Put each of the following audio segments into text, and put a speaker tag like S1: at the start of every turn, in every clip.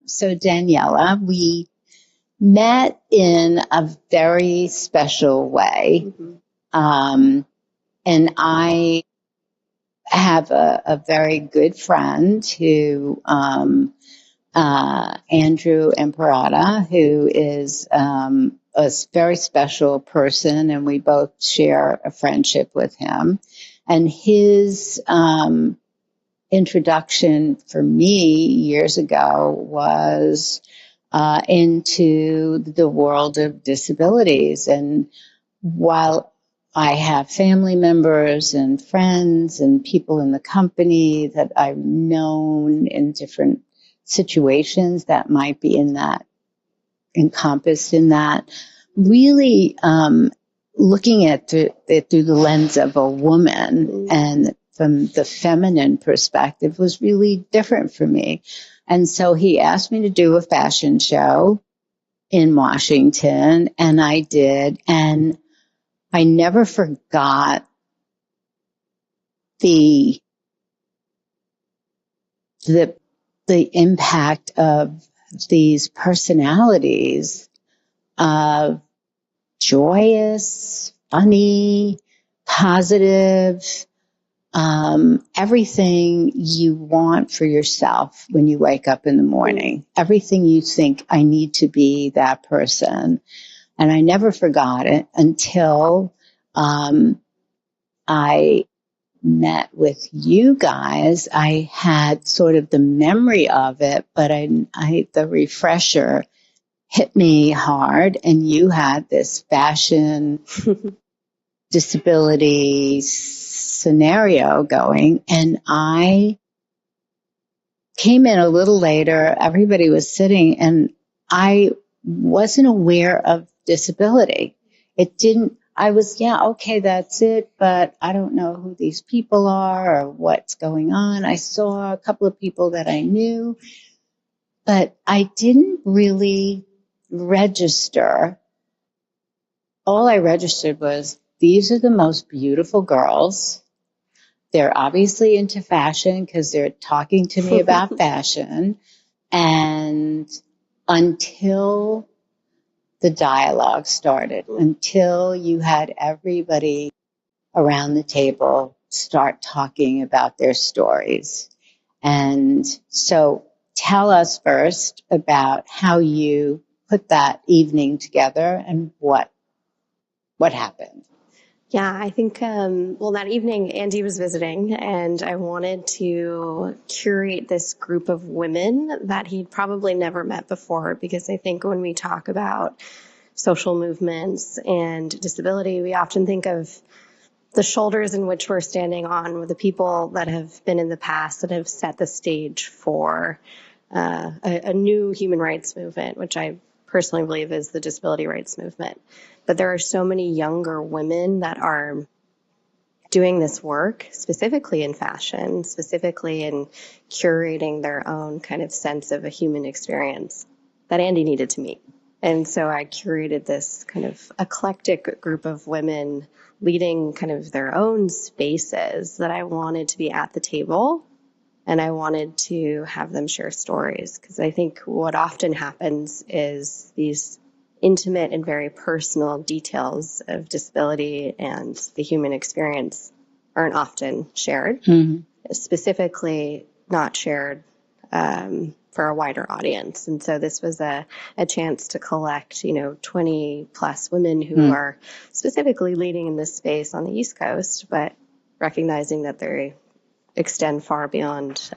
S1: So Daniela, we met in a very special way. And I have a very good friend who, Andrew Imperata, who is a very special person, and we both share a friendship with him. And his introduction for me years ago was into the world of disabilities. And while I have family members and friends and people in the company that I've known in different situations that might be in that, encompassed in that, really looking at it through the lens of a woman and from the feminine perspective was really different for me. And so he asked me to do a fashion show in Washington, and I did. And I never forgot the impact of these personalities of joyous, funny, positive, everything you want for yourself when you wake up in the morning, everything you think, I need to be that person. And I never forgot it until I met with you guys. I had sort of the memory of it, but the refresher hit me hard, and you had this fashion disability scenario going, and I came in a little later. Everybody was sitting, and I wasn't aware of disability. I was, yeah, okay, that's it, but I don't know who these people are or what's going on. I saw a couple of people that I knew, but I didn't really register. All I registered was, these are the most beautiful girls. They're obviously into fashion because they're talking to me about fashion. And until the dialogue started, until you had everybody around the table start talking about their stories. And so tell us first about how you put that evening together and what happened.
S2: Yeah, I think, that evening Andy was visiting, and I wanted to curate this group of women that he'd probably never met before, because I think when we talk about social movements and disability, we often think of the shoulders in which we're standing on with the people that have been in the past that have set the stage for a new human rights movement, which I personally believe is the disability rights movement. But there are so many younger women that are doing this work, specifically in fashion, specifically in curating their own kind of sense of a human experience, that Andy needed to meet. And so I curated this kind of eclectic group of women leading kind of their own spaces that I wanted to be at the table. And I wanted to have them share stories, because I think what often happens is these intimate and very personal details of disability and the human experience aren't often shared, specifically not shared for a wider audience. And so this was a chance to collect, 20 plus women who are specifically leading in this space on the East Coast, but recognizing that they extend far beyond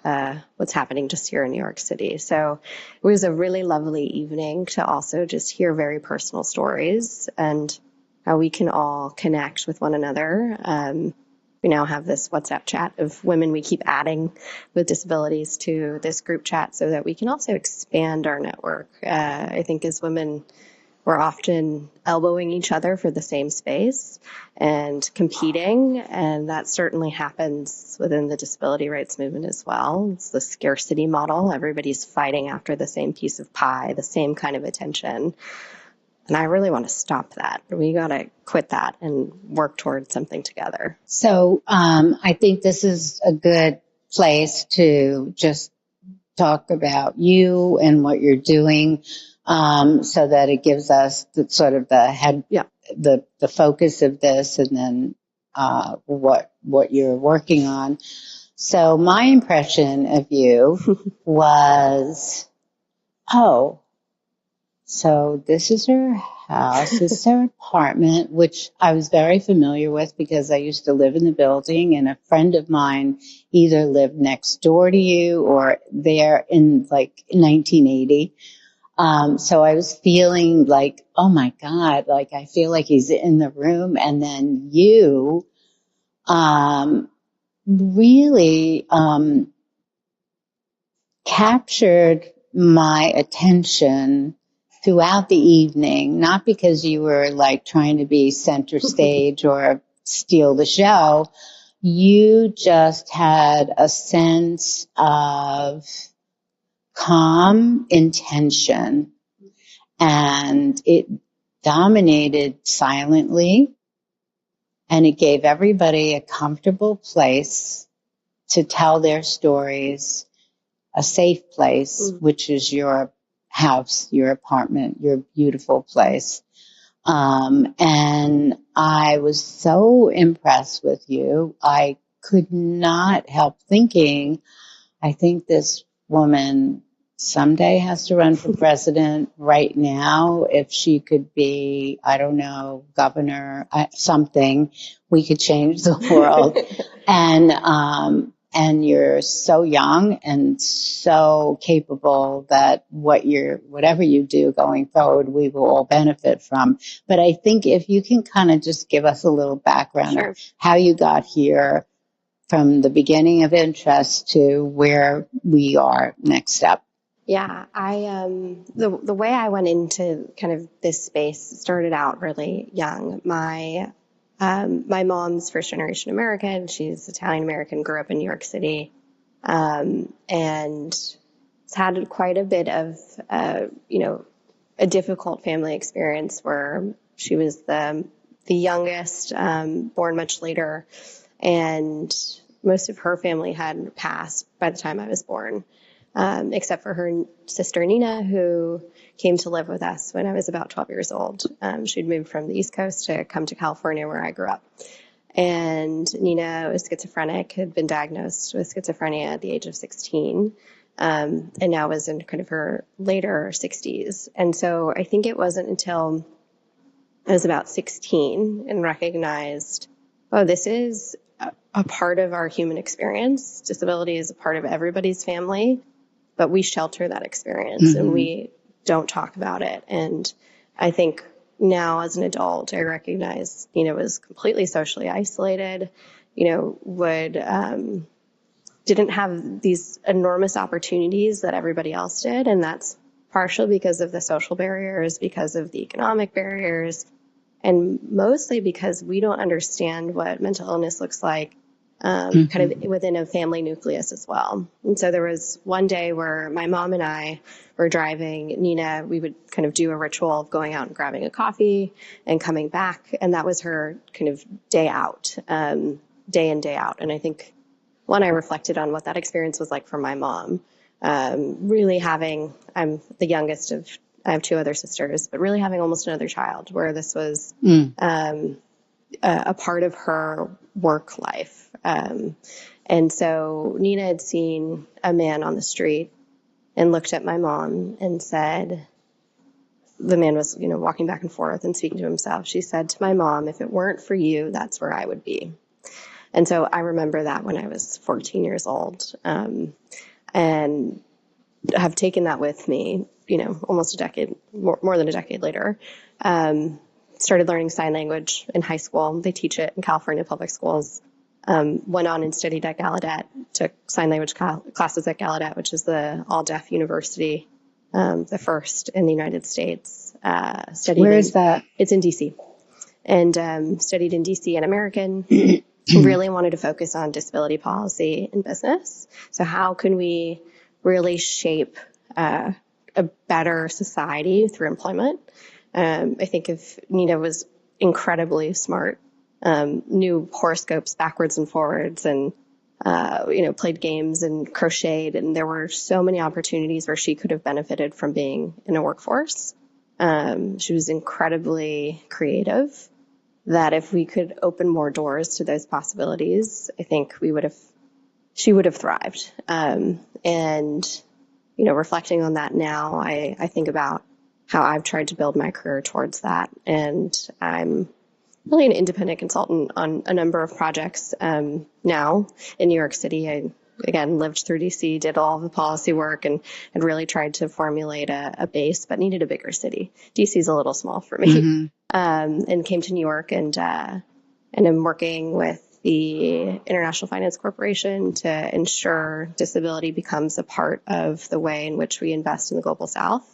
S2: what's happening just here in New York City. So it was a really lovely evening to also just hear very personal stories and how we can all connect with one another. We now have this WhatsApp chat of women we keep adding with disabilities to this group chat so that we can also expand our network. I think as women, we're often elbowing each other for the same space and competing, and that certainly happens within the disability rights movement as well. It's the scarcity model. Everybody's fighting after the same piece of pie, the same kind of attention. And I really want to stop that. We got to quit that and work towards something together.
S1: So I think this is a good place to just talk about you and what you're doing, so that it gives us the sort of the head,
S2: Yeah.
S1: the focus of this, and then what you're working on. So my impression of you was, oh, so this is her house, this is her apartment, which I was very familiar with because I used to live in the building, and a friend of mine either lived next door to you or there in like 1980. So I was feeling like, oh my God, like I feel like he's in the room. And then you really captured my attention throughout the evening, not because you were like trying to be center stage or steal the show. You just had a sense of calm intention, and it dominated silently, and it gave everybody a comfortable place to tell their stories, a safe place, which is your house, your apartment, your beautiful place. And I was so impressed with you. I could not help thinking, I think this woman someday has to run for president. Right now, if she could be, I don't know, governor, something, we could change the world. And you're so young and so capable that whatever you do going forward, we will all benefit from. But I think if you can kind of just give us a little background
S2: Sure.
S1: of how you got here, from the beginning of interest to where we are next step.
S2: Yeah, the way I went into kind of this space started out really young. My mom's first generation American. She's Italian American, grew up in New York City, and has had quite a bit of a difficult family experience where she was the youngest, born much later, and most of her family had passed by the time I was born, except for her sister Nina, who came to live with us when I was about 12 years old. She'd moved from the East Coast to come to California, where I grew up. And Nina was schizophrenic, had been diagnosed with schizophrenia at the age of 16, and now was in kind of her later 60s. And so I think it wasn't until I was about 16 and recognized, oh, this is a part of our human experience. Disability is a part of everybody's family, but we shelter that experience and we don't talk about it. And I think now as an adult, I recognize, was completely socially isolated, didn't have these enormous opportunities that everybody else did. And that's partial because of the social barriers, because of the economic barriers, and mostly because we don't understand what mental illness looks like kind of within a family nucleus as well. And so there was one day where my mom and I were driving Nina. We would kind of do a ritual of going out and grabbing a coffee and coming back. And that was her kind of day out, day in, day out. And I think I reflected on what that experience was like for my mom. Really I'm the youngest I have two other sisters, but really having almost another child where this was a part of her work life. And so Nina had seen a man on the street and looked at my mom and said, the man was, walking back and forth and speaking to himself. She said to my mom, if it weren't for you, that's where I would be. And so I remember that when I was 14 years old, and have taken that with me, almost a decade, more than a decade later. Started learning sign language in high school. They teach it in California public schools. Went on and studied at Gallaudet, took sign language classes at Gallaudet, which is the all-deaf university, the first in the United States.
S1: Where is that?
S2: It's in D.C. And studied in D.C. and American. Really wanted to focus on disability policy in business. So how can we really shape a better society through employment? I think if Nina was incredibly smart, knew horoscopes backwards and forwards, and played games and crocheted. And there were so many opportunities where she could have benefited from being in a workforce. She was incredibly creative, that if we could open more doors to those possibilities, I think she would have thrived. And reflecting on that now, I think about how I've tried to build my career towards that. And I'm really an independent consultant on a number of projects now in New York City. I, again, lived through DC, did all the policy work, and really tried to formulate a base, but needed a bigger city. DC is a little small for me.
S1: Mm-hmm.
S2: And came to New York, and I'm working with the International Finance Corporation to ensure disability becomes a part of the way in which we invest in the Global South.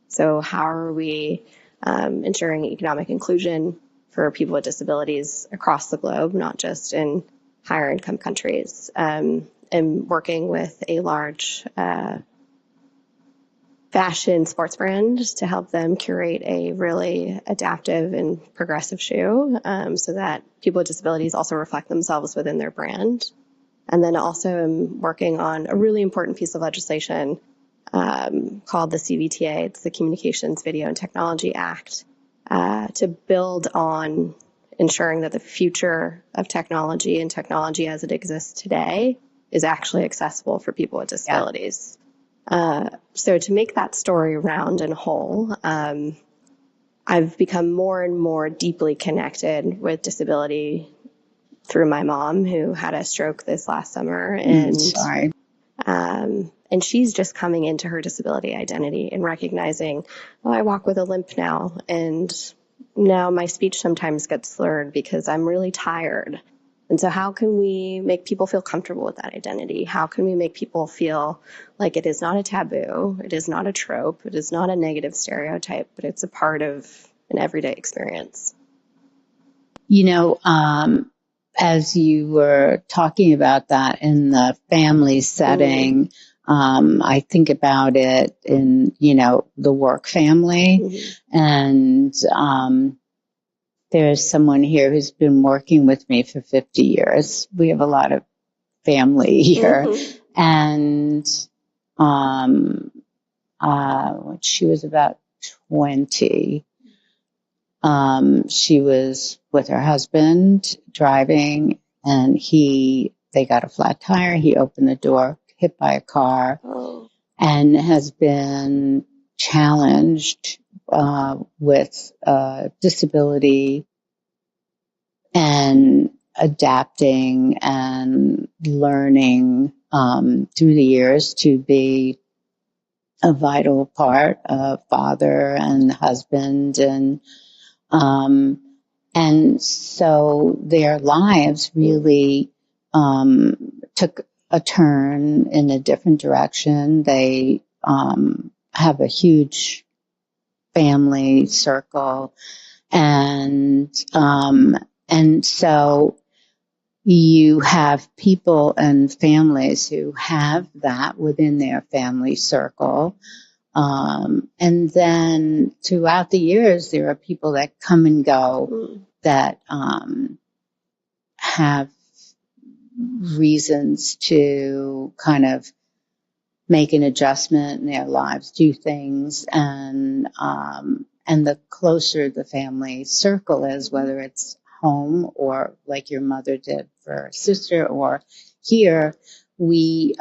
S2: So how are we ensuring economic inclusion for people with disabilities across the globe, not just in higher income countries? And working with a large fashion sports brand to help them curate a really adaptive and progressive shoe, so that people with disabilities also reflect themselves within their brand. And then also I'm working on a really important piece of legislation called the CVTA. It's the Communications, Video, and Technology Act, to build on ensuring that the future of technology and technology as it exists today is actually accessible for people with disabilities. So to make that story round and whole, I've become more and more deeply connected with disability through my mom, who had a stroke this last summer. And
S1: Sorry.
S2: And she's just coming into her disability identity and recognizing, oh, I walk with a limp now. And now my speech sometimes gets slurred because I'm really tired. And so how can we make people feel comfortable with that identity? How can we make people feel like it is not a taboo, it is not a trope, it is not a negative stereotype, but it's a part of an everyday experience?
S1: As you were talking about that in the family setting, I think about it in, the work family. And there's someone here who's been working with me for 50 years. We have a lot of family here. And when she was about 20, she was with her husband driving, and they got a flat tire. He opened the door, hit by a car, and has been challenged with disability and adapting and learning through the years to be a vital part of father and husband, and so their lives really took a turn in a different direction. They have a huge family circle, and so you have people and families who have that within their family circle. And then throughout the years, there are people that come and go that have reasons to kind of make an adjustment in their lives, do things, and the closer the family circle is, whether it's home or like your mother did for her sister, or here, we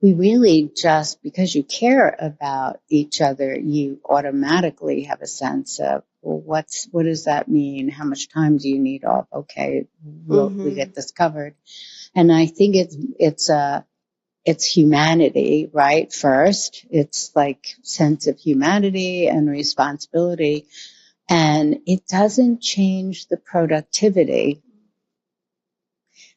S1: really just, because you care about each other, you automatically have a sense of, well, what does that mean? How much time do you need off? Okay, we get this covered. And I think it's humanity, right? First, it's like sense of humanity and responsibility. And it doesn't change the productivity,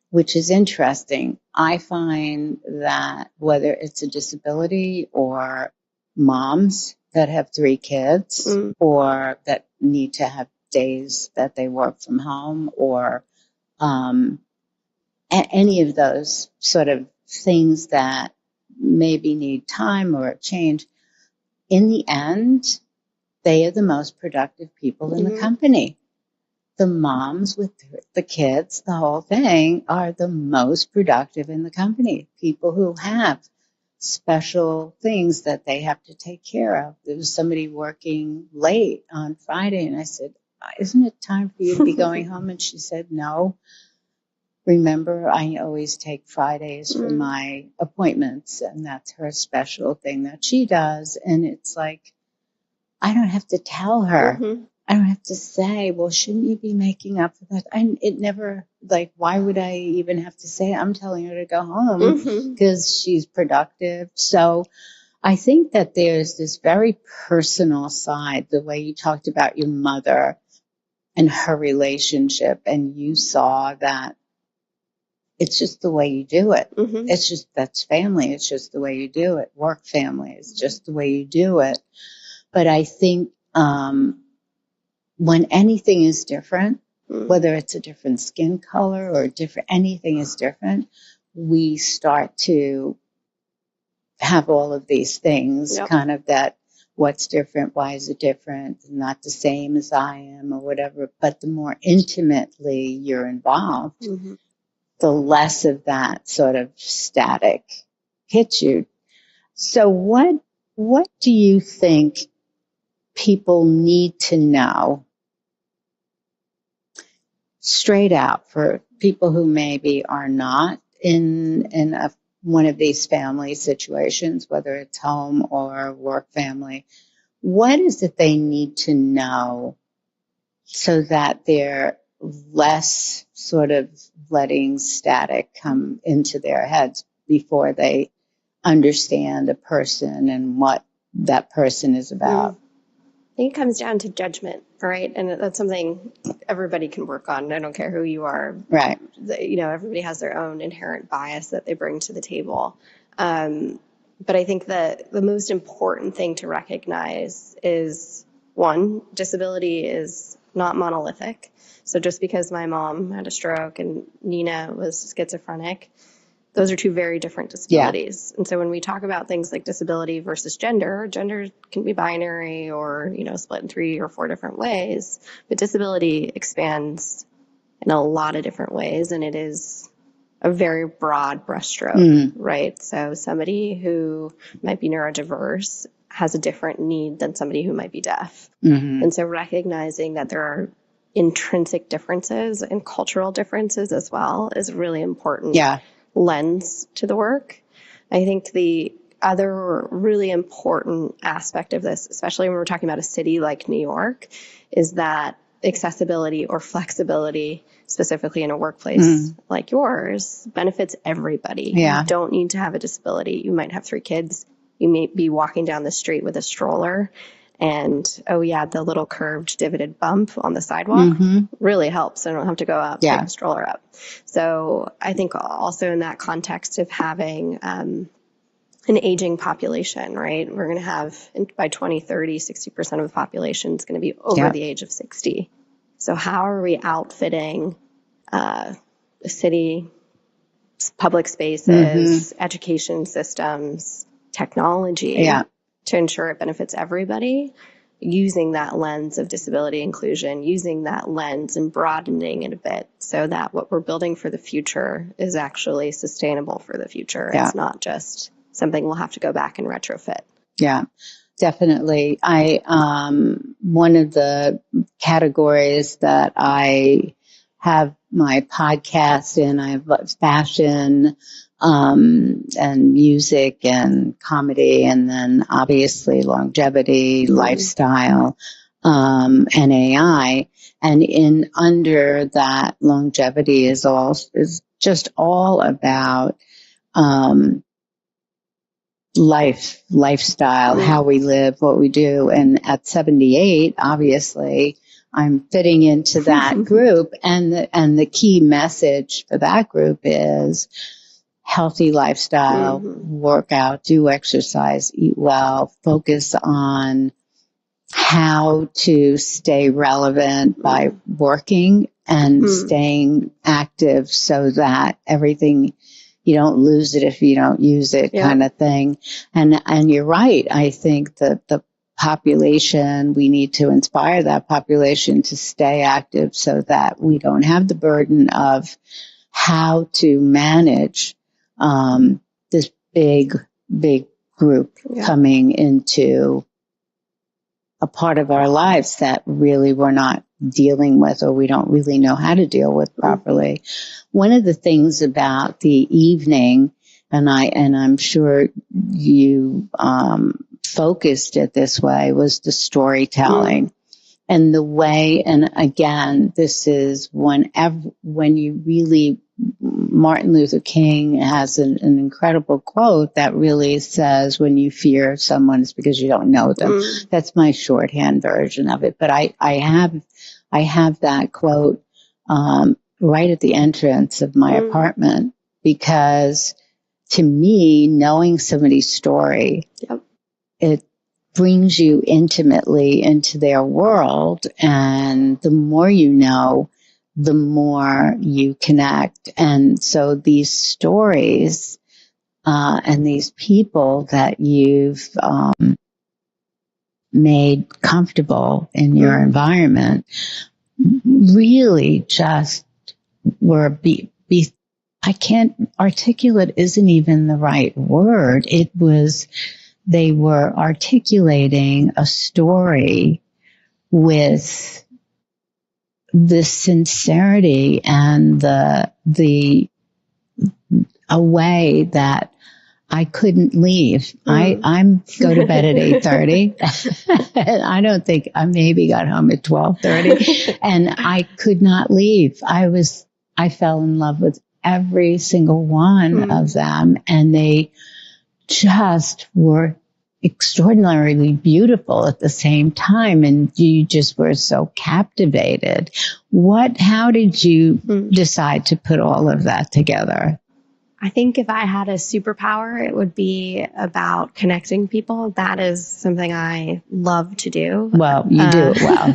S1: which is interesting. I find that whether it's a disability or moms that have 3 kids or that need to have days that they work from home, or any of those sort of things that maybe need time or a change, in the end, they are the most productive people in the company. the moms with the kids, the whole thing, are the most productive in the company. People who have special things that they have to take care of. There was somebody working late on Friday, and I said, isn't it time for you to be going home? And she said, no. Remember, I always take Fridays for my appointments, and that's her special thing that she does. And it's like, I don't have to tell her. I don't have to say, well, shouldn't you be making up for that? It never, like, why would I even have to say it? I'm telling her to go home because she's productive. So I think that there's this very personal side, the way you talked about your mother and her relationship, and you saw that it's just the way you do it. It's just, that's family. It's just the way you do it. Work family. It's just the way you do it. But I think, when anything is different, whether it's a different skin color or anything is different, we start to have all of these things kind of that, what's different, why is it different, not the same as I am or whatever. But the more intimately you're involved, the less of that sort of static hits you. So what do you think people need to know straight out for people who maybe are not in one of these family situations, whether it's home or work family? What is it they need to know so that they're less sort of letting static come into their heads before they understand a person and what that person is about?
S2: I think it comes down to judgment, right? And that's something everybody can work on. I don't care who you are.
S1: Right.
S2: Everybody has their own inherent bias that they bring to the table. But I think that the most important thing to recognize is, one, disability is not monolithic. So just because my mom had a stroke and Nina was schizophrenic, those are two very different disabilities. And so when we talk about things like disability versus gender can be binary or, split in 3 or 4 different ways. But disability expands in a lot of different ways, and it is a very broad brushstroke, right? So somebody who might be neurodiverse has a different need than somebody who might be deaf. And so recognizing that there are intrinsic differences and cultural differences as well is really important. Lens to the work. I think the other really important aspect of this, especially when we're talking about a city like New York, is that accessibility or flexibility, specifically in a workplace like yours, benefits everybody. You don't need to have a disability. You might have 3 kids. You may be walking down the street with a stroller, and the little curved divoted bump on the sidewalk really helps. I don't have to go out and pick the stroller up. So I think also in that context of having an aging population, right? We're going to have, by 2030, 60% of the population is going to be over the age of 60. So how are we outfitting the city, public spaces, education systems, technology to ensure it benefits everybody, using that lens of disability inclusion, using that lens and broadening it a bit so that what we're building for the future is actually sustainable for the future. It's not just something we'll have to go back and retrofit.
S1: Yeah, definitely. One of the categories that I have my podcast in, I have fashion, and music and comedy, and then obviously longevity, lifestyle, and AI. And in under that, longevity is just all about lifestyle, how we live, what we do. And at 78, obviously, I'm fitting into that group. And the key message for that group is healthy lifestyle, work out, do exercise, eat well, focus on how to stay relevant by working and staying active so that everything, you don't lose it if you don't use it, kind of thing. And you're right. I think the population, we need to inspire that population to stay active so that we don't have the burden of how to manage this big group coming into a part of our lives that really we're not dealing with, or we don't really know how to deal with properly. One of the things about the evening, and I'm sure you focused it this way, was the storytelling. And the way, and again, this is when you really, Martin Luther King has an incredible quote that really says, when you fear someone, it's because you don't know them. That's my shorthand version of it. But I have that quote right at the entrance of my apartment, because to me, knowing somebody's story, it brings you intimately into their world. And the more you know, the more you connect. And so these stories and these people that you've made comfortable in your environment really just were I can't articulate isn't even the right word. They were articulating a story with the sincerity and a way that I couldn't leave. I'm go to bed at 8:30. And I don't think I maybe got home at 12:30, and I could not leave. I fell in love with every single one of them, and they just were extraordinarily beautiful at the same time, and you just were so captivated. How did you decide to put all of that together?
S2: I think if I had a superpower, it would be about connecting people. That is something I love to do.
S1: Well, you do it well.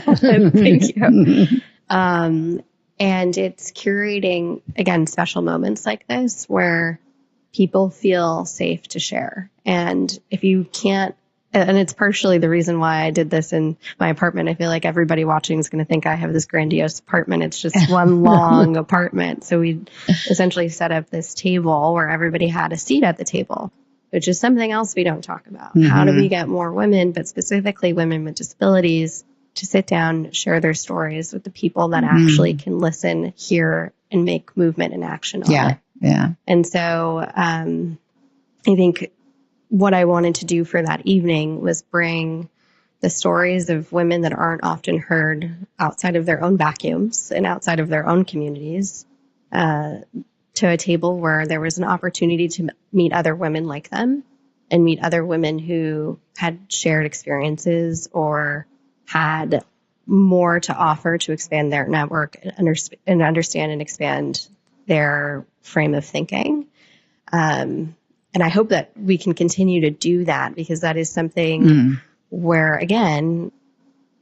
S2: Thank you. And it's curating, again, special moments like this where people feel safe to share. And if you can't, and it's partially the reason why I did this in my apartment. I feel like everybody watching is going to think I have this grandiose apartment. It's just one long apartment. So we essentially set up this table where everybody had a seat at the table, which is something else we don't talk about. How do we get more women, but specifically women with disabilities, to sit down, share their stories with the people that actually can listen, hear, and make movement and action on it.
S1: Yeah.
S2: And so I think what I wanted to do for that evening was bring the stories of women that aren't often heard outside of their own vacuums and outside of their own communities to a table where there was an opportunity to meet other women like them and meet other women who had shared experiences or had more to offer to expand their network and understand and expand their frame of thinking. And I hope that we can continue to do that, because that is something where, again,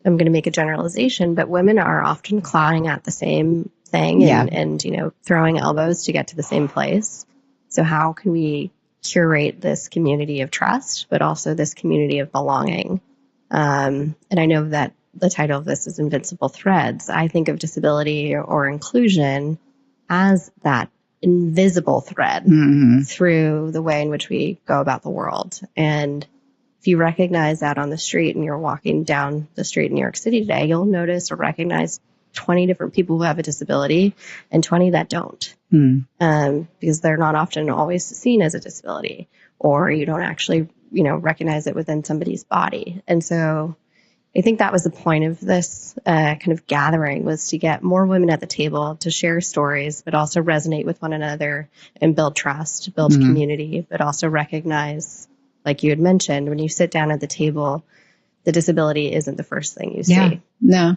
S2: I'm going to make a generalization, but women are often clawing at the same thing and throwing elbows to get to the same place. So how can we curate this community of trust, but also this community of belonging? And I know that the title of this is Invincible Threads. I think of disability or inclusion as that invisible thread through the way in which we go about the world. And if you recognize that on the street and you're walking down the street in New York City today, you'll notice or recognize 20 different people who have a disability and 20 that don't, because they're not often always seen as a disability, or you don't actually, recognize it within somebody's body. And so I think that was the point of this kind of gathering, was to get more women at the table to share stories, but also resonate with one another and build trust, build community, but also recognize, like you had mentioned, when you sit down at the table, the disability isn't the first thing you see.
S1: Yeah, no.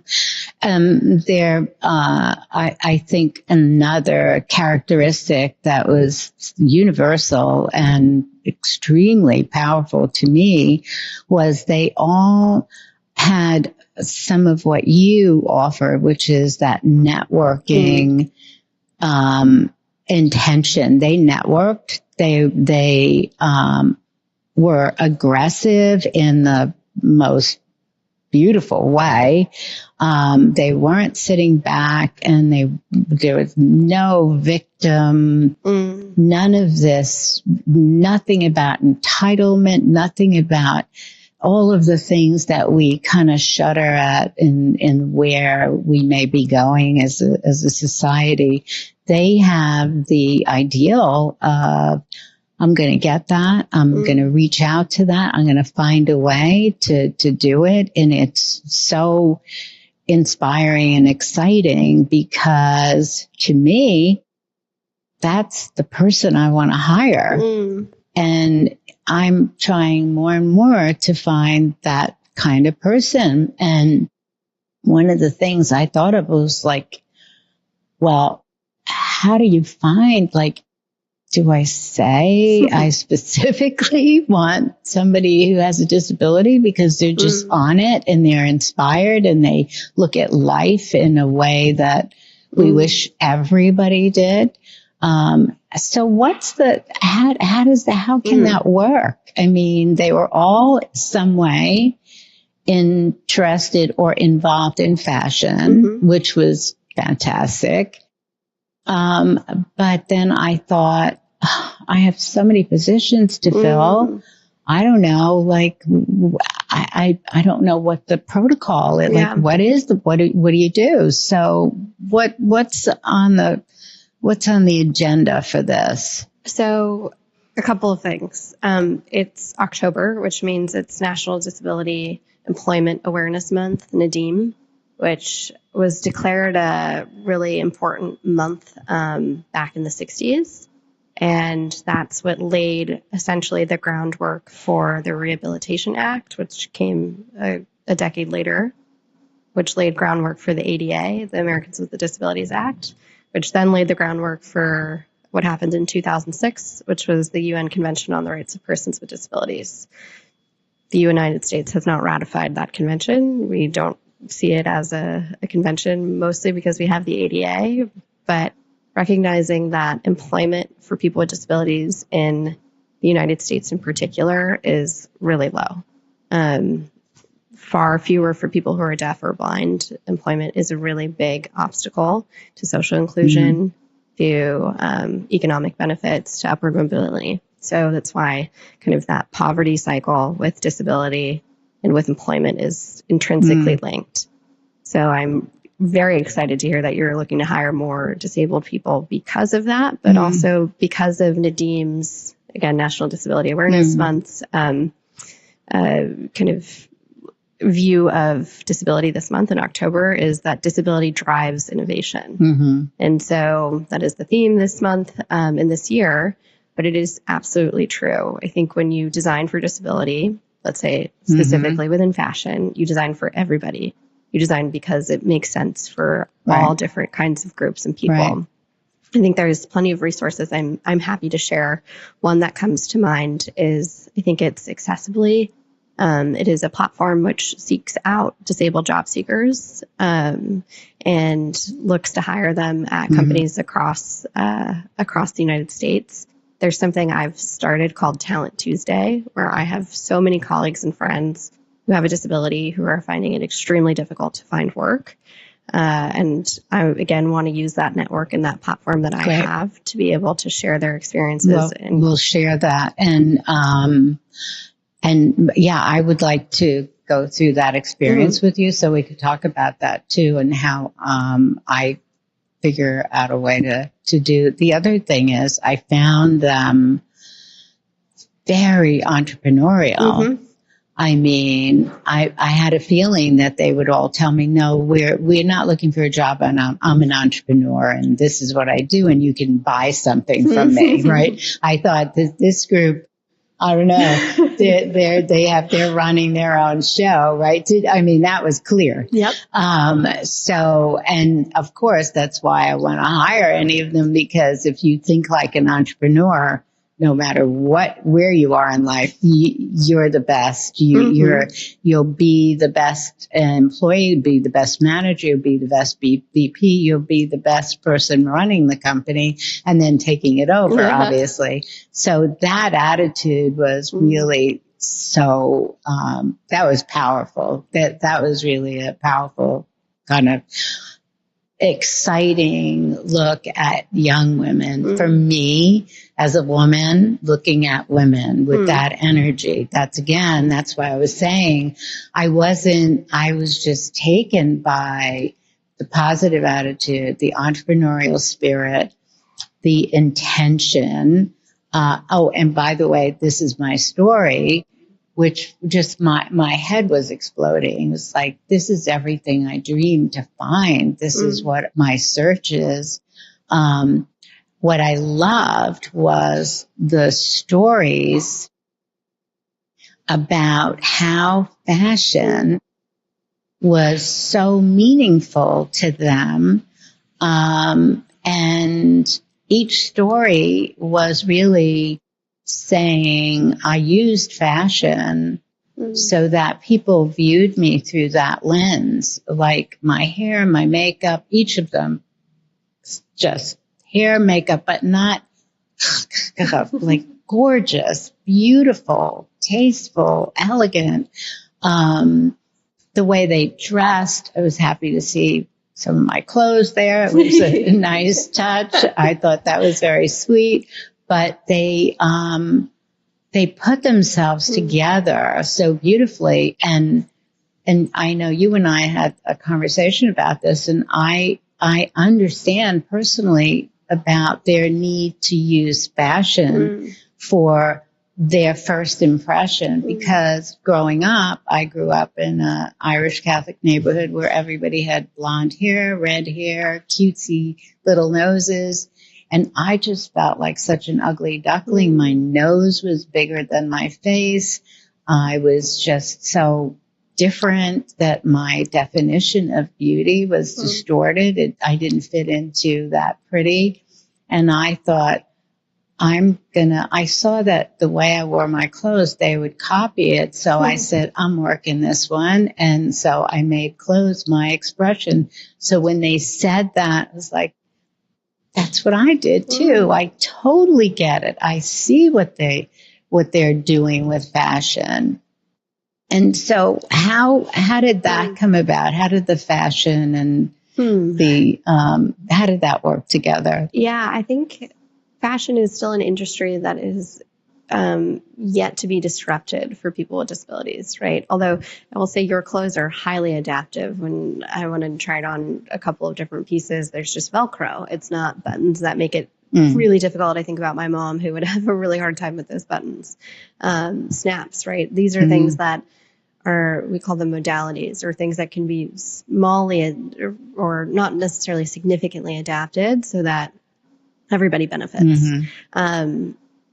S1: I think another characteristic that was universal and extremely powerful to me was they all had some of what you offer, which is that networking intention. They networked. They were aggressive in the most beautiful way. They weren't sitting back, and there was no victim, none of this, nothing about entitlement, nothing about all of the things that we kind of shudder at in where we may be going as a society. They have the ideal of, I'm going to get that. I'm going to reach out to that. I'm going to find a way to do it. And it's so inspiring and exciting, because to me, that's the person I want to hire. And I'm trying more and more to find that kind of person. And one of the things I thought of was like, well, how do you find, like, do I say I specifically want somebody who has a disability because they're just on it and they're inspired and they look at life in a way that we wish everybody did? So how can that work? I mean, they were all some way interested or involved in fashion, which was fantastic. But then I thought, I have so many positions to fill. I don't know, like, I don't know what the protocol is. Like, what do you do? So what's on the agenda for this?
S2: So a couple of things. It's October, which means it's National Disability Employment Awareness Month, NADEM, which was declared a really important month back in the 60s. And that's what laid essentially the groundwork for the Rehabilitation Act, which came a decade later, which laid groundwork for the ADA, the Americans with Disabilities Act, which then laid the groundwork for what happened in 2006, which was the UN Convention on the Rights of Persons with Disabilities. The United States has not ratified that convention. We don't see it as a convention, mostly because we have the ADA, but recognizing that employment for people with disabilities in the United States in particular is really low. Far fewer for people who are deaf or blind. Employment is a really big obstacle to social inclusion, to economic benefits, to upward mobility. So that's why kind of that poverty cycle with disability and with employment is intrinsically linked. So I'm very excited to hear that you're looking to hire more disabled people because of that, but also because of NADEM's, again, National Disability Awareness Month's kind of view of disability this month in October is that disability drives innovation. And so that is the theme this month and this year, but it is absolutely true. I think when you design for disability, let's say specifically within fashion, you design for everybody. You design because it makes sense for all different kinds of groups and people. I think there's plenty of resources I'm happy to share. One that comes to mind is, I think it's Accessibly. It is a platform which seeks out disabled job seekers and looks to hire them at companies across the United States. There's something I've started called Talent Tuesday, where I have so many colleagues and friends who have a disability who are finding it extremely difficult to find work. And I, again, want to use that network and that platform that I have to be able to share their experiences.
S1: We'll share that. And yeah, I would like to go through that experience with you so we could talk about that too, and how I figure out a way to do. The other thing is I found them very entrepreneurial. I mean, I had a feeling that they would all tell me, no, we're not looking for a job, and I'm an entrepreneur and this is what I do, and you can buy something from me, right? I thought this group, I don't know, they're running their own show, right? I mean, that was clear.
S2: Yep.
S1: So, and of course, that's why I want to hire any of them, because if you think like an entrepreneur, no matter where you are in life, you're the best. You'll be the best employee, you'll be the best manager, you'll be the best VP, you'll be the best person running the company and then taking it over, obviously. So that attitude was really So that was powerful. That was really a powerful kind of exciting look at young women. For me, as a woman, looking at women with that energy. That's why I was saying I was just taken by the positive attitude, the entrepreneurial spirit, the intention. And by the way, this is my story, which just my head was exploding. It was like, this is everything I dreamed to find. This is what my search is. What I loved was the stories about how fashion was so meaningful to them. And each story was really saying, I used fashion so that people viewed me through that lens, like my hair, my makeup, each of them, just hair, makeup, but not like gorgeous, beautiful, tasteful, elegant. The way they dressed, I was happy to see some of my clothes there. It was a nice touch. I thought that was very sweet, but they put themselves together so beautifully. And I know you and I had a conversation about this, and I understand personally about their need to use fashion for their first impression, because growing up, I grew up in an Irish Catholic neighborhood where everybody had blonde hair, red hair, cutesy little noses. And I just felt like such an ugly duckling. My nose was bigger than my face. I was just so different that my definition of beauty was distorted. I didn't fit into that pretty. And I thought, I saw that the way I wore my clothes, they would copy it. So I said, I'm working this one. And so I made clothes my expression. So when they said that, I was like, that's what I did too. I totally get it. I see what they're doing with fashion. And so how did that come about? How did the fashion and how did that work together?
S2: Yeah, I think fashion is still an industry that is yet to be disrupted for people with disabilities, right? Although I will say your clothes are highly adaptive. When I wanted to try it on a couple of different pieces, there's just Velcro. It's not buttons that make it really difficult. I think about my mom, who would have a really hard time with those buttons. Snaps, right? These are things that we call them modalities, or things that can be smallly or not necessarily significantly adapted so that everybody benefits.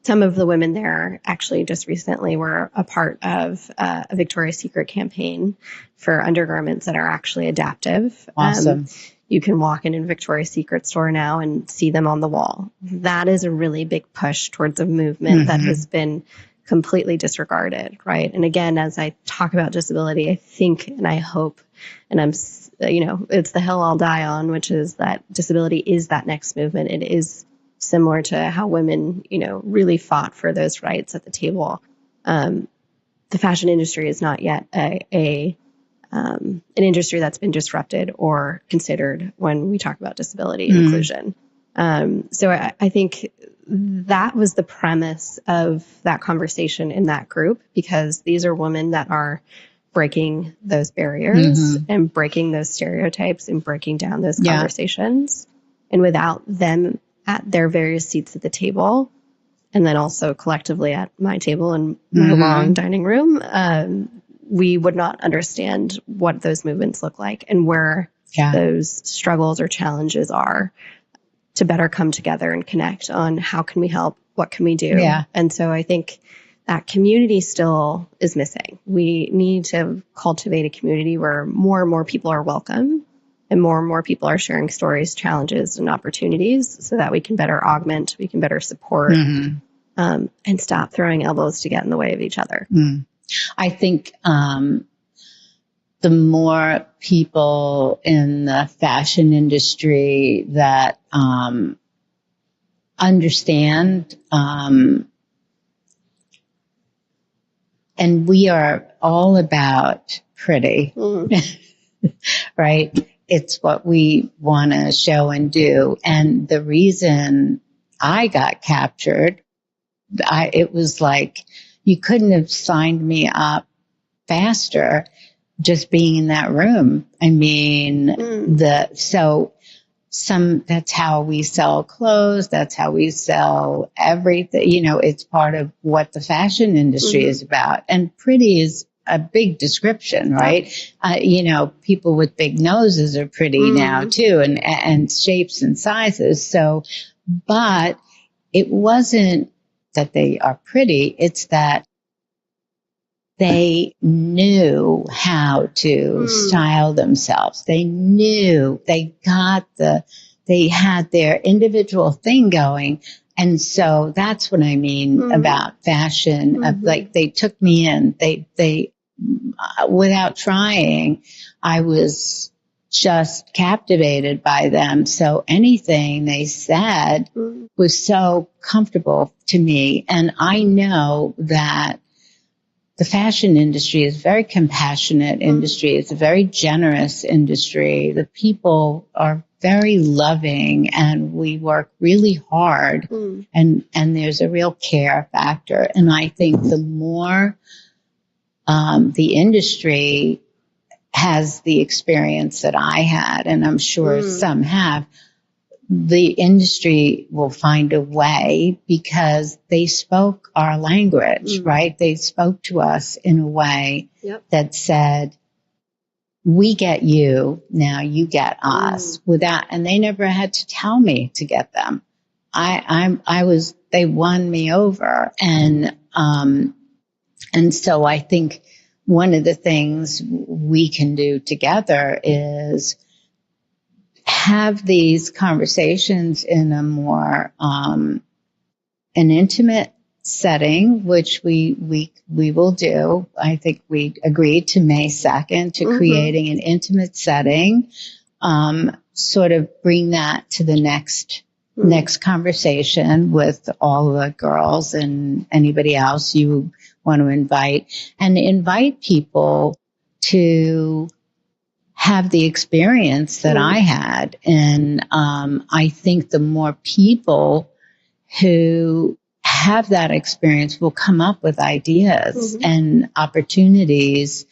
S2: Some of the women there actually just recently were a part of a Victoria's Secret campaign for undergarments that are actually adaptive.
S1: Awesome.
S2: You can walk in a Victoria's Secret store now and see them on the wall. That is a really big push towards a movement that has been completely disregarded, right? And again, as I talk about disability, I think and I hope, and it's the hill I'll die on, which is that disability is that next movement. It is similar to how women, really fought for those rights at the table. The fashion industry is not yet an industry that's been disrupted or considered when we talk about disability and inclusion. So I think that was the premise of that conversation in that group, because these are women that are breaking those barriers and breaking those stereotypes and breaking down those conversations. And without them at their various seats at the table, and then also collectively at my table in my long dining room, we would not understand what those movements look like and where those struggles or challenges are, to better come together and connect on how can we help, what can we do. And so I think that community still is missing. We need to cultivate a community where more and more people are welcome and more people are sharing stories, challenges, and opportunities, so that we can better augment, we can better support, and stop throwing elbows to get in the way of each other.
S1: I think the more people in the fashion industry that and we are all about pretty, right? It's what we want to show and do. And the reason I got captured, it was like you couldn't have signed me up faster just being in that room. I mean, that's how we sell clothes. That's how we sell everything. You know, it's part of what the fashion industry is about. And pretty is a big description, right? You know, people with big noses are pretty now too, and shapes and sizes. So, but it wasn't that they are pretty. It's that they knew how to style themselves. They knew they had their individual thing going. And so that's what I mean about fashion. Like they took me in, they, without trying, I was just captivated by them. So anything they said was so comfortable to me. And I know that the fashion industry is a very compassionate industry. It's a very generous industry. The people are very loving, and we work really hard, and there's a real care factor. And I think the more the industry has the experience that I had, and I'm sure some have, the industry will find a way because they spoke our language, right? They spoke to us in a way that said, we get you, now you get us, and they never had to tell me to get them. They won me over. And so I think one of the things we can do together is have these conversations in a more an intimate setting, which we will do. I think we agreed to May 2nd to creating an intimate setting, sort of bring that to the next conversation with all the girls and anybody else you want to invite, and invite people to have the experience that I had. And I think the more people who have that experience will come up with ideas and opportunities,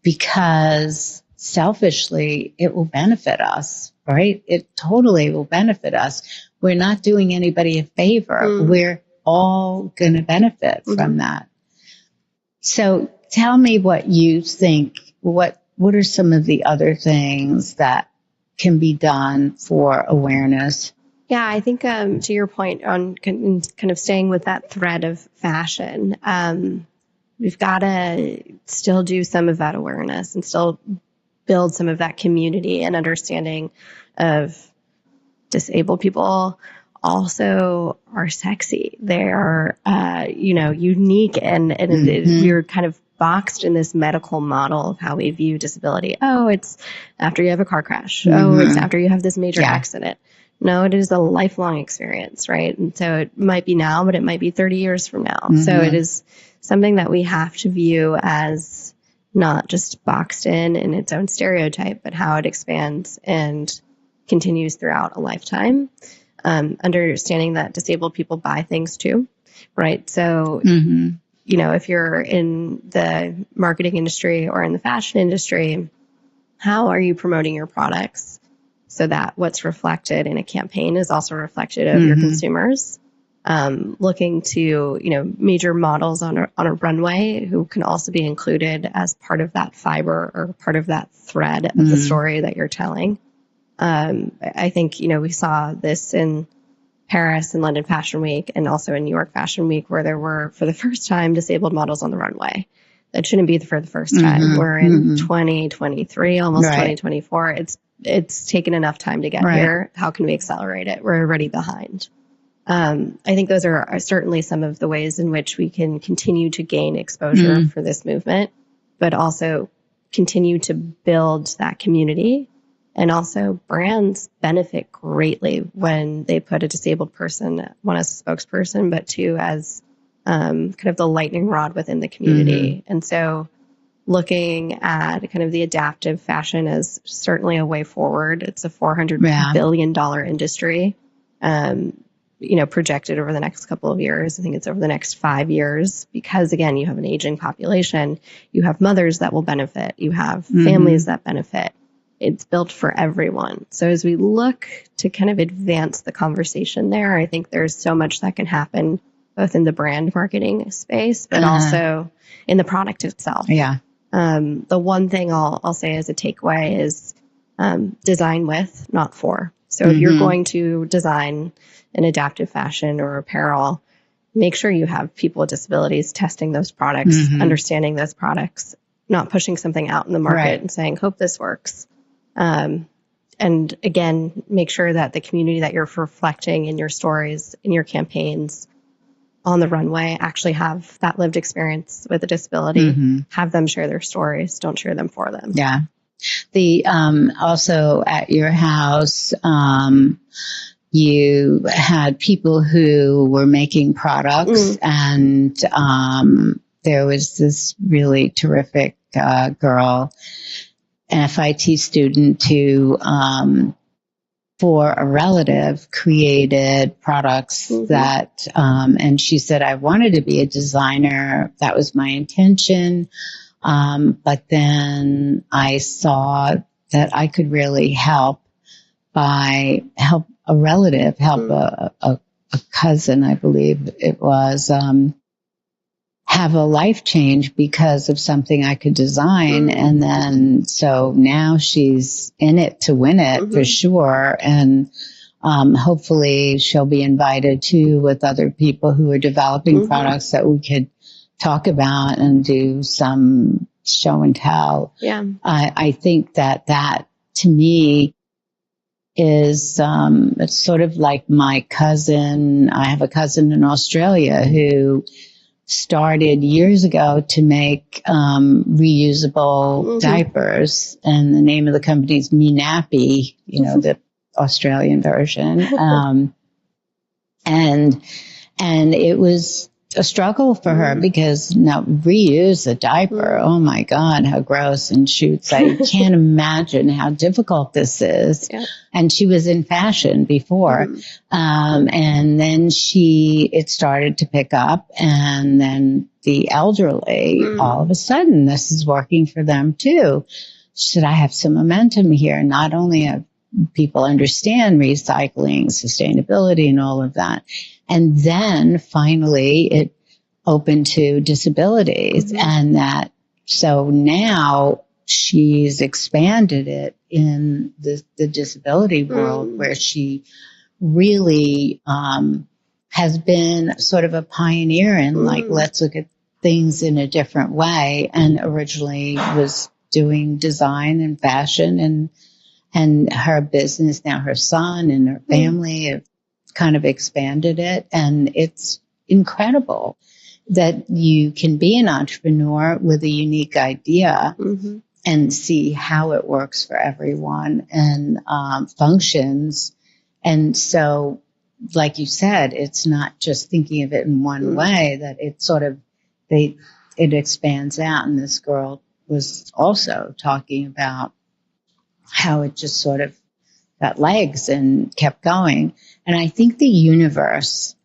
S1: because selfishly it will benefit us, right? It totally will benefit us. We're not doing anybody a favor. We're all going to benefit from that. So tell me what you think. What are some of the other things that can be done for awareness?
S2: Yeah, I think to your point on kind of staying with that thread of fashion, we've got to still do some of that awareness and still build some of that community and understanding of disabled people also are sexy. They are, unique, and we're kind of boxed in this medical model of how we view disability. Oh, it's after you have a car crash. Oh, it's after you have this major accident. No, it is a lifelong experience, right? And so it might be now, but it might be 30 years from now. So it is something that we have to view as not just boxed in its own stereotype, but how it expands and continues throughout a lifetime. Understanding that disabled people buy things too, right? So if you're in the marketing industry or in the fashion industry, how are you promoting your products so that what's reflected in a campaign is also reflected of your consumers? Looking to, major models on a runway who can also be included as part of that fiber or part of that thread of the story that you're telling. I think, we saw this in Paris and London Fashion Week, and also in New York Fashion Week, where there were, for the first time, disabled models on the runway. That shouldn't be for the first time. We're in 2023, almost 2024. It's taken enough time to get here. How can we accelerate it? We're already behind. I think those are certainly some of the ways in which we can continue to gain exposure for this movement, but also continue to build that community. And also brands benefit greatly when they put a disabled person, one as a spokesperson, but two as kind of the lightning rod within the community. And so looking at kind of the adaptive fashion as certainly a way forward. It's a $400 billion industry, projected over the next couple of years. I think it's over the next 5 years because, again, you have an aging population. You have mothers that will benefit. You have families that benefit. It's built for everyone. So as we look to kind of advance the conversation there, I think there's so much that can happen both in the brand marketing space, but also in the product itself.
S1: Yeah.
S2: The one thing I'll say as a takeaway is design with, not for. So if you're going to design an adaptive fashion or apparel, make sure you have people with disabilities testing those products, understanding those products, not pushing something out in the market and saying, hope this works. And again, make sure that the community that you're reflecting in your stories, in your campaigns, on the runway actually have that lived experience with a disability, have them share their stories, don't share them for them.
S1: Yeah. The, also at your house, you had people who were making products and, there was this really terrific, girl, an FIT student who, for a relative created products that, and she said, I wanted to be a designer. That was my intention. But then I saw that I could really help a relative, help a cousin, I believe it was, have a life change because of something I could design. And then, so now she's in it to win it for sure. And, hopefully she'll be invited too with other people who are developing products that we could talk about and do some show and tell.
S2: Yeah.
S1: I think that to me is, it's sort of like my cousin. I have a cousin in Australia who started years ago to make reusable diapers, and the name of the company is Me Nappy, the Australian version. And it was a struggle for her because now reuse a diaper. Oh my God, how gross and shoots. I can't imagine how difficult this is. Yeah. And she was in fashion before. And then it started to pick up, and then the elderly, all of a sudden, this is working for them too. Should I have some momentum here? Not only have people understand recycling, sustainability, and all of that. And then finally it opened to disabilities, and so now she's expanded it in the disability world, where she really, has been sort of a pioneer in let's look at things in a different way, and originally was doing design and fashion, and her business, now her son and her family have kind of expanded it. And it's incredible that you can be an entrepreneur with a unique idea and see how it works for everyone and functions. And so, like you said, it's not just thinking of it in one way, that it sort of, it expands out. And this girl was also talking about how it just sort of got legs and kept going. And I think the universe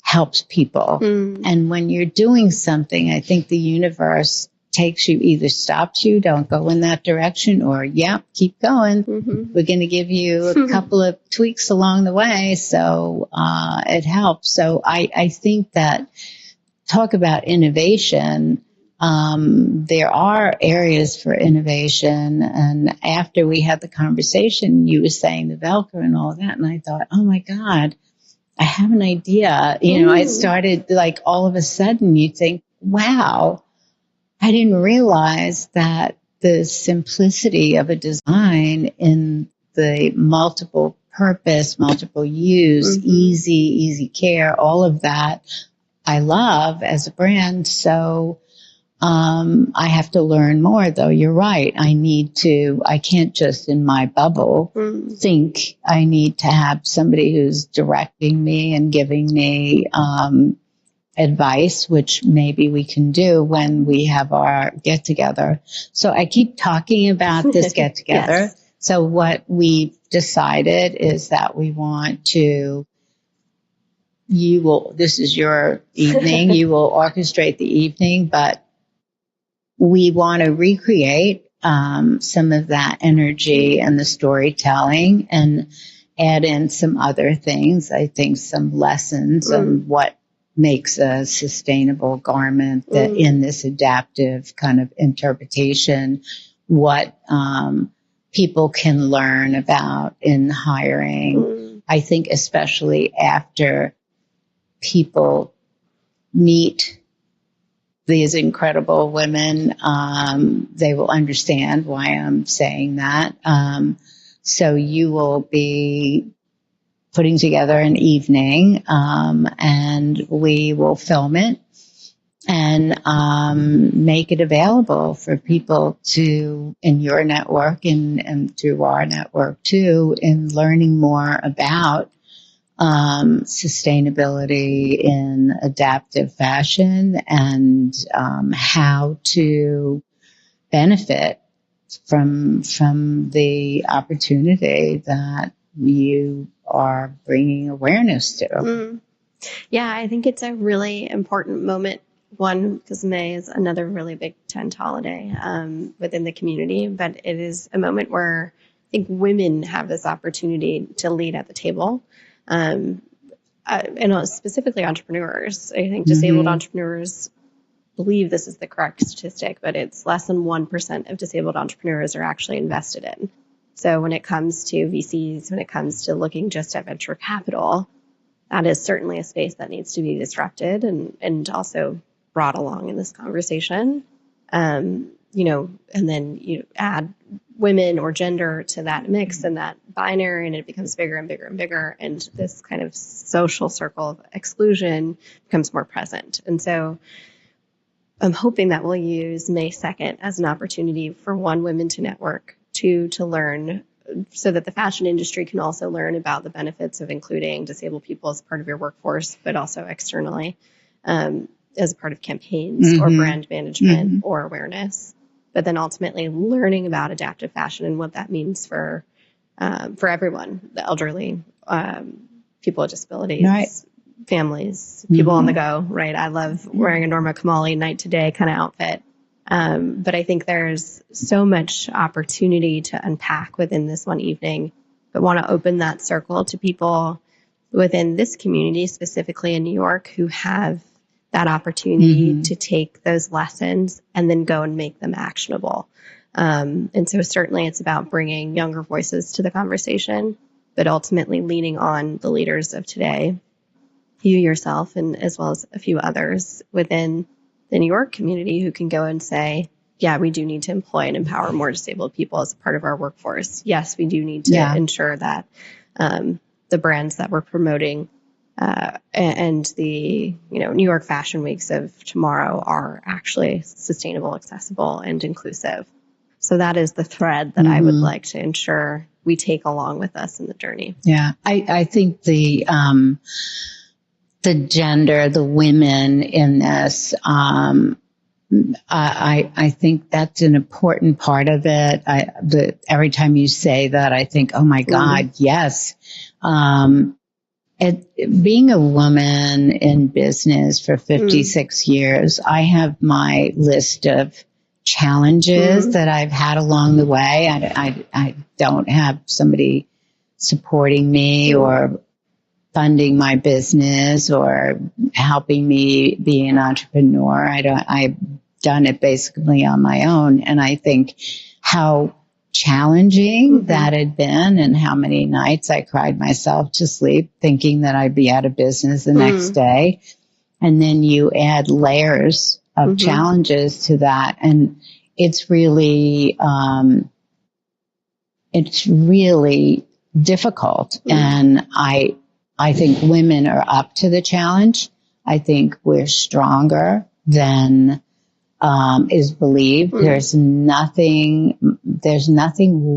S1: helps people. And when you're doing something, I think the universe takes you, either stops you, don't go in that direction, or keep going. We're going to give you a couple of tweaks along the way. So it helps. So I think that, talk about innovation, there are areas for innovation. And after we had the conversation, you were saying the Velcro and all that. And I thought, oh my God, I have an idea. It started like all of a sudden you think, wow, I didn't realize that the simplicity of a design in the multiple purpose, multiple use, easy care, all of that I love as a brand. So I have to learn more, though. You're right. I can't just in my bubble think. I need to have somebody who's directing me and giving me advice, which maybe we can do when we have our get together. So I keep talking about this get together.
S2: Yes.
S1: So what we've decided is that we want to, this is your evening, you will orchestrate the evening, but we want to recreate some of that energy and the storytelling and add in some other things. I think some lessons on what makes a sustainable garment that in this adaptive kind of interpretation, what people can learn about in hiring. I think especially after people meet these incredible women, they will understand why I'm saying that. So you will be putting together an evening, and we will film it and make it available for people to, in your network and through our network too, in learning more about sustainability in adaptive fashion and how to benefit from the opportunity that you are bringing awareness to.
S2: Yeah, I think it's a really important moment. One, because May is another really big tent holiday within the community, but it is a moment where I think women have this opportunity to lead at the table. And specifically entrepreneurs. I think disabled entrepreneurs believe this is the correct statistic, but it's less than 1% of disabled entrepreneurs are actually invested in. So when it comes to VCs, when it comes to looking just at venture capital, that is certainly a space that needs to be disrupted and also brought along in this conversation. And then you add women or gender to that mix and that binary, and it becomes bigger and bigger and bigger. And this kind of social circle of exclusion becomes more present. And so I'm hoping that we'll use May 2nd as an opportunity for one, women to network, two, to learn so that the fashion industry can also learn about the benefits of including disabled people as part of your workforce, but also externally as part of campaigns or brand management or awareness. But then ultimately learning about adaptive fashion and what that means for everyone, the elderly, people with disabilities,
S1: right.
S2: families, people on the go, right? I love wearing a Norma Kamali night to day kind of outfit. But I think there's so much opportunity to unpack within this one evening, but want to open that circle to people within this community, specifically in New York, who have that opportunity to take those lessons and then go and make them actionable. And so certainly it's about bringing younger voices to the conversation, but ultimately leaning on the leaders of today, you yourself, and as well as a few others within the New York community who can go and say, yeah, we do need to employ and empower more disabled people as part of our workforce. Yes, we do need to ensure that the brands that we're promoting and the New York Fashion Weeks of tomorrow are actually sustainable, accessible, and inclusive. So that is the thread that I would like to ensure we take along with us in the journey.
S1: Yeah, I think the gender, the women in this, I think that's an important part of it. Every time you say that, I think, oh my God, yes. Being a woman in business for 56 years, I have my list of challenges that I've had along the way. I don't have somebody supporting me or funding my business or helping me be an entrepreneur. I've done it basically on my own. And I think how challenging that had been and how many nights I cried myself to sleep thinking that I'd be out of business the next day. And then you add layers of challenges to that. And it's really difficult. And I think women are up to the challenge. I think we're stronger than is believed. There's nothing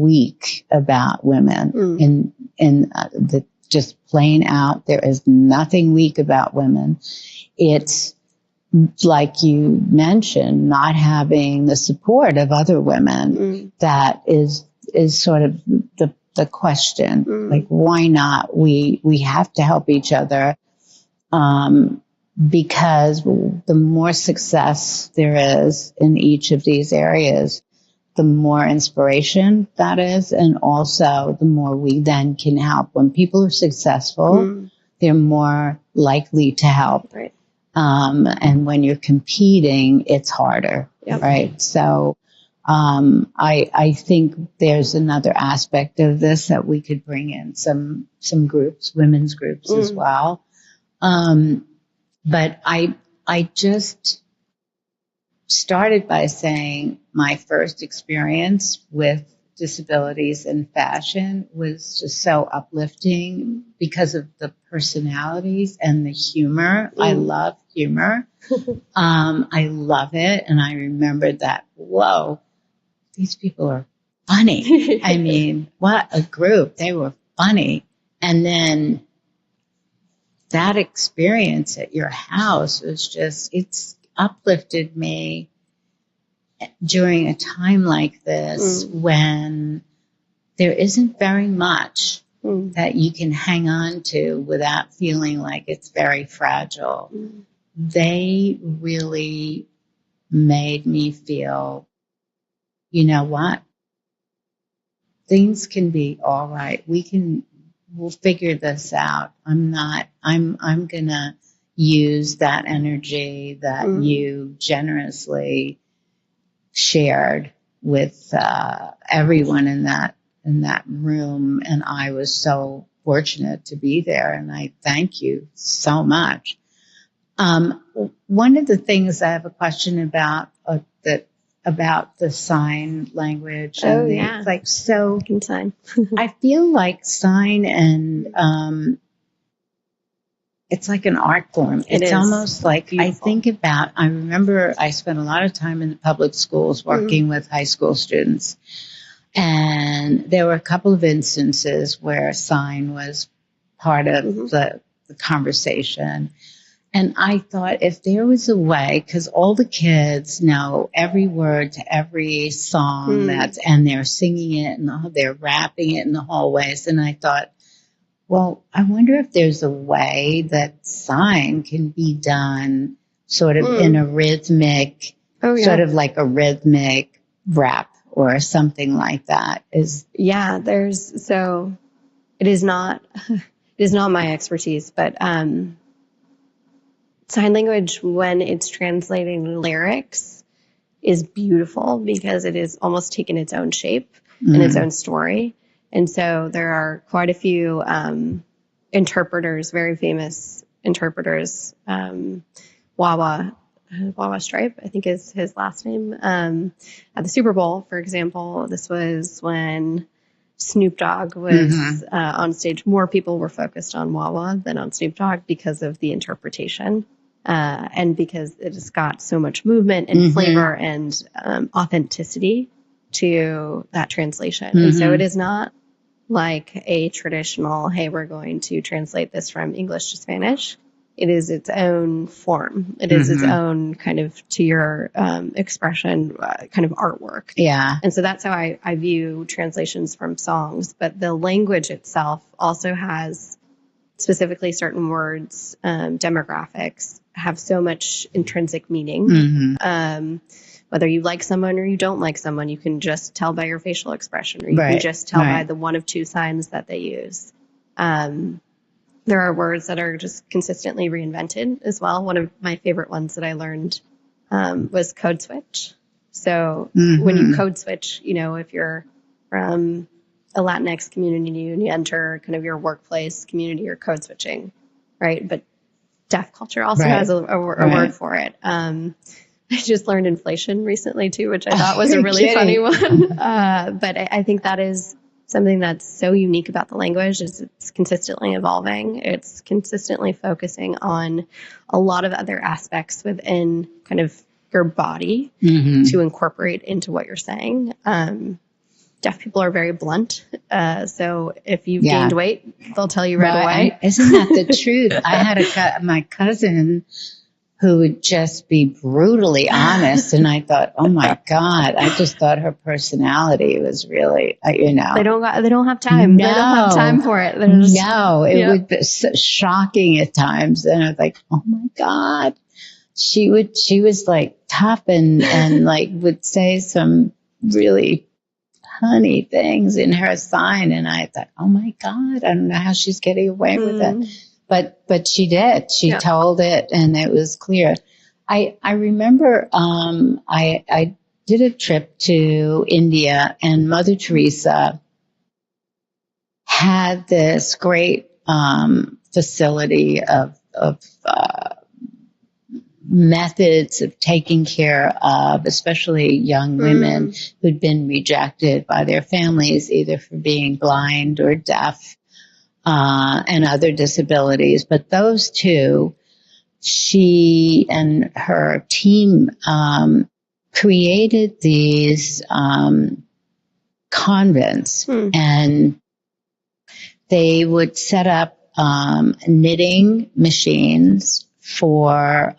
S1: weak about women in the just plain out. There is nothing weak about women. It's like you mentioned, not having the support of other women. That is sort of the question. Like, why not? We have to help each other. Because the more success there is in each of these areas, the more inspiration that is, and also the more we then can help. When people are successful, they're more likely to help.
S2: Right.
S1: And when you're competing, it's harder, right? So I think there's another aspect of this that we could bring in some groups, women's groups as well. But I just started by saying my first experience with disabilities in fashion was just so uplifting because of the personalities and the humor. I love humor. I love it. And I remembered that, whoa, these people are funny. I mean, what a group. They were funny. And then that experience at your house was just, it's uplifted me during a time like this when there isn't very much that you can hang on to without feeling like it's very fragile. They really made me feel, you know what? Things can be all right. We'll figure this out. I'm going to use that energy that you generously shared with everyone in that room. And I was so fortunate to be there. And I thank you so much. One of the things I have a question about about the sign language.
S2: Yeah.
S1: Like, so
S2: sign.
S1: I feel like sign and it's like an art form. It's almost like beautiful. I remember I spent a lot of time in the public schools working with high school students. And there were a couple of instances where sign was part of the conversation. And I thought if there was a way, because all the kids know every word to every song and they're singing it and they're rapping it in the hallways. And I thought, well, I wonder if there's a way that sign can be done sort of in a rhythmic, sort of like a rhythmic rap or something like that. It
S2: is not my expertise, but sign language, when it's translating lyrics, is beautiful because it is almost taken its own shape and its own story. And so there are quite a few interpreters, very famous interpreters. Wawa Stripe, I think is his last name. At the Super Bowl, for example, this was when Snoop Dogg was on stage. More people were focused on Wawa than on Snoop Dogg because of the interpretation. And because it has got so much movement and flavor and authenticity to that translation. And so it is not like a traditional, hey, we're going to translate this from English to Spanish. It is its own form. It is its own kind of, to your expression, kind of artwork.
S1: Yeah.
S2: And so that's how I view translations from songs. But the language itself also has specifically certain words, demographics, have so much intrinsic meaning. Whether you like someone or you don't like someone, you can just tell by your facial expression, or you can just tell by the one of two signs that they use. There are words that are just consistently reinvented as well. One of my favorite ones that I learned was code switch. So when you code switch, if you're from a Latinx community and you enter kind of your workplace community, you're code switching, right? But deaf culture also has a word for it. I just learned inflation recently too, which I thought was a really funny one. But I think that is something that's so unique about the language, is it's consistently evolving. It's consistently focusing on a lot of other aspects within kind of your body to incorporate into what you're saying. deaf people are very blunt. So if you've gained weight, they'll tell you right away.
S1: Isn't that the truth? I had my cousin who would just be brutally honest. And I thought, oh my God, I just thought her personality was really,
S2: They don't have time.
S1: No,
S2: they don't have time for it.
S1: It would be so shocking at times. And I was like, oh my God. She was like tough and like would say some really funny things in her sign. And I thought, oh my God, I don't know how she's getting away with it. But she did. She told it, and it was clear. I remember I did a trip to India, and Mother Teresa had this great facility of methods of taking care of, especially young women who'd been rejected by their families, either for being blind or deaf. And other disabilities. But those two, she and her team created these convents, and they would set up knitting machines for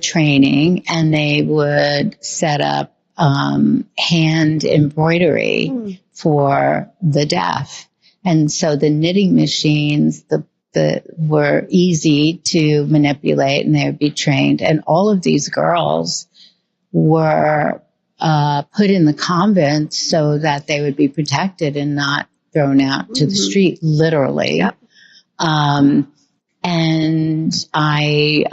S1: training, and they would set up hand embroidery for the deaf. And so the knitting machines, were easy to manipulate, and they would be trained. And all of these girls were put in the convent so that they would be protected and not thrown out to the street, literally.
S2: Yep.
S1: And I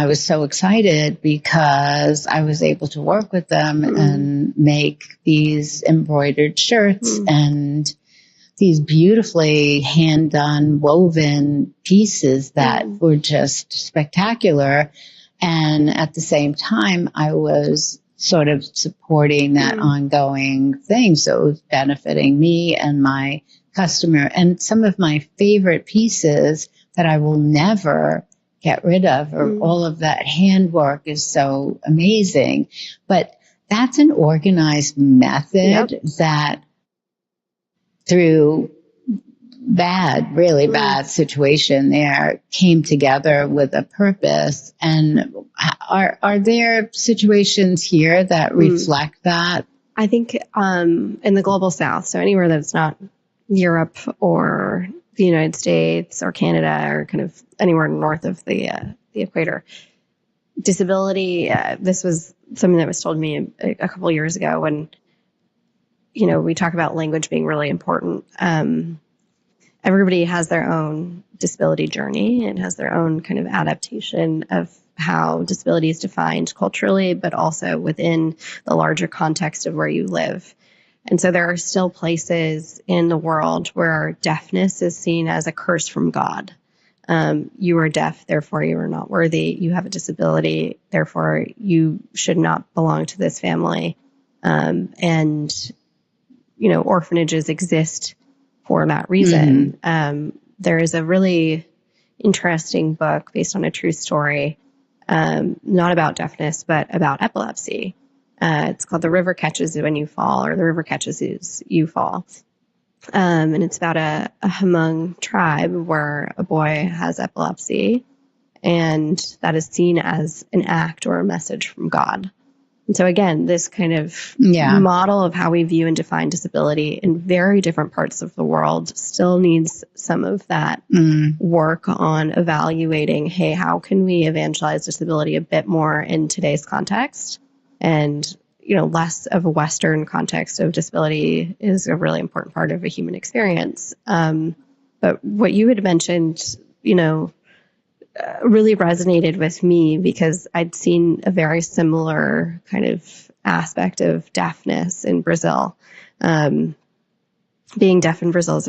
S1: was so excited because I was able to work with them and make these embroidered shirts and these beautifully hand-done woven pieces that were just spectacular. And at the same time, I was sort of supporting that ongoing thing. So it was benefiting me and my customer. And some of my favorite pieces that I will never get rid of, or all of that handwork is so amazing. But that's an organized method that through really bad situation there came together with a purpose. And are there situations here that reflect that?
S2: I think in the global South, so anywhere that's not Europe or the United States or Canada or kind of anywhere north of the equator, disability, this was something that was told me a couple of years ago when, we talk about language being really important. Everybody has their own disability journey and has their own kind of adaptation of how disability is defined culturally, but also within the larger context of where you live. And so there are still places in the world where deafness is seen as a curse from God. You are deaf, therefore you are not worthy. You have a disability, therefore you should not belong to this family. And orphanages exist for that reason. There is a really interesting book based on a true story, not about deafness, but about epilepsy. It's called The River Catches You When You Fall, or The River Catches You Fall. And it's about a Hmong tribe where a boy has epilepsy, and that is seen as an act or a message from God. And so again, this kind of model of how we view and define disability in very different parts of the world still needs some of that work on evaluating, hey, how can we evangelize disability a bit more in today's context? And, less of a Western context of disability is a really important part of a human experience. But what you had mentioned, really resonated with me because I'd seen a very similar kind of aspect of deafness in Brazil. Being deaf in Brazil is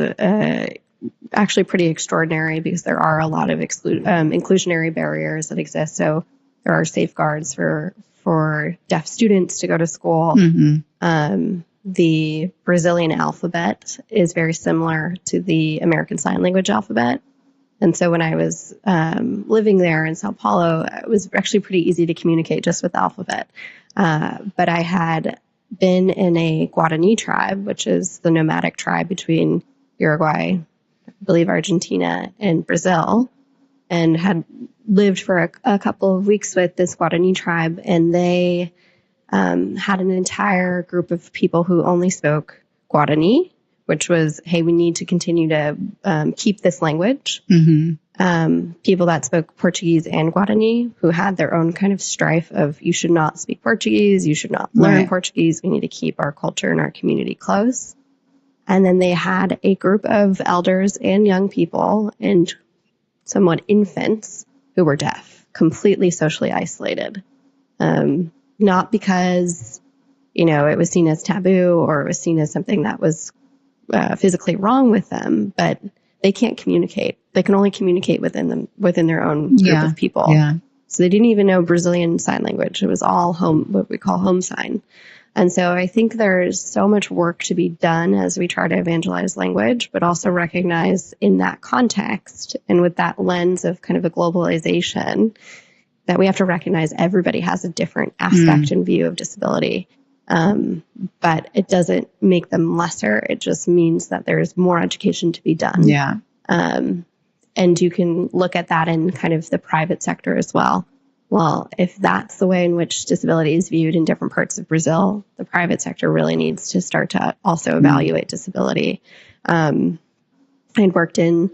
S2: actually pretty extraordinary because there are a lot of inclusionary barriers that exist. So there are safeguards for deaf students to go to school. The Brazilian alphabet is very similar to the American Sign Language alphabet. And so when I was living there in Sao Paulo, it was actually pretty easy to communicate just with the alphabet. But I had been in a Guarani tribe, which is the nomadic tribe between Uruguay, I believe Argentina, and Brazil, and had lived for a couple of weeks with this Guarani tribe. And they had an entire group of people who only spoke Guarani, which was, hey, we need to continue to keep this language. People that spoke Portuguese and Guarani, who had their own kind of strife of, you should not speak Portuguese, you should not learn Portuguese, we need to keep our culture and our community close. And then they had a group of elders and young people and somewhat infants who were deaf, completely socially isolated. Not because, it was seen as taboo or it was seen as something that was physically wrong with them, but they can't communicate. They can only communicate within their own group of people. So they didn't even know Brazilian Sign Language. It was all what we call home sign. And so I think there's so much work to be done as we try to evangelize language, but also recognize in that context and with that lens of kind of a globalization that we have to recognize everybody has a different aspect and view of disability. But it doesn't make them lesser. It just means that there's more education to be done. And you can look at that in kind of the private sector as well. Well, if that's the way in which disability is viewed in different parts of Brazil, the private sector really needs to start to also evaluate disability. I'd worked in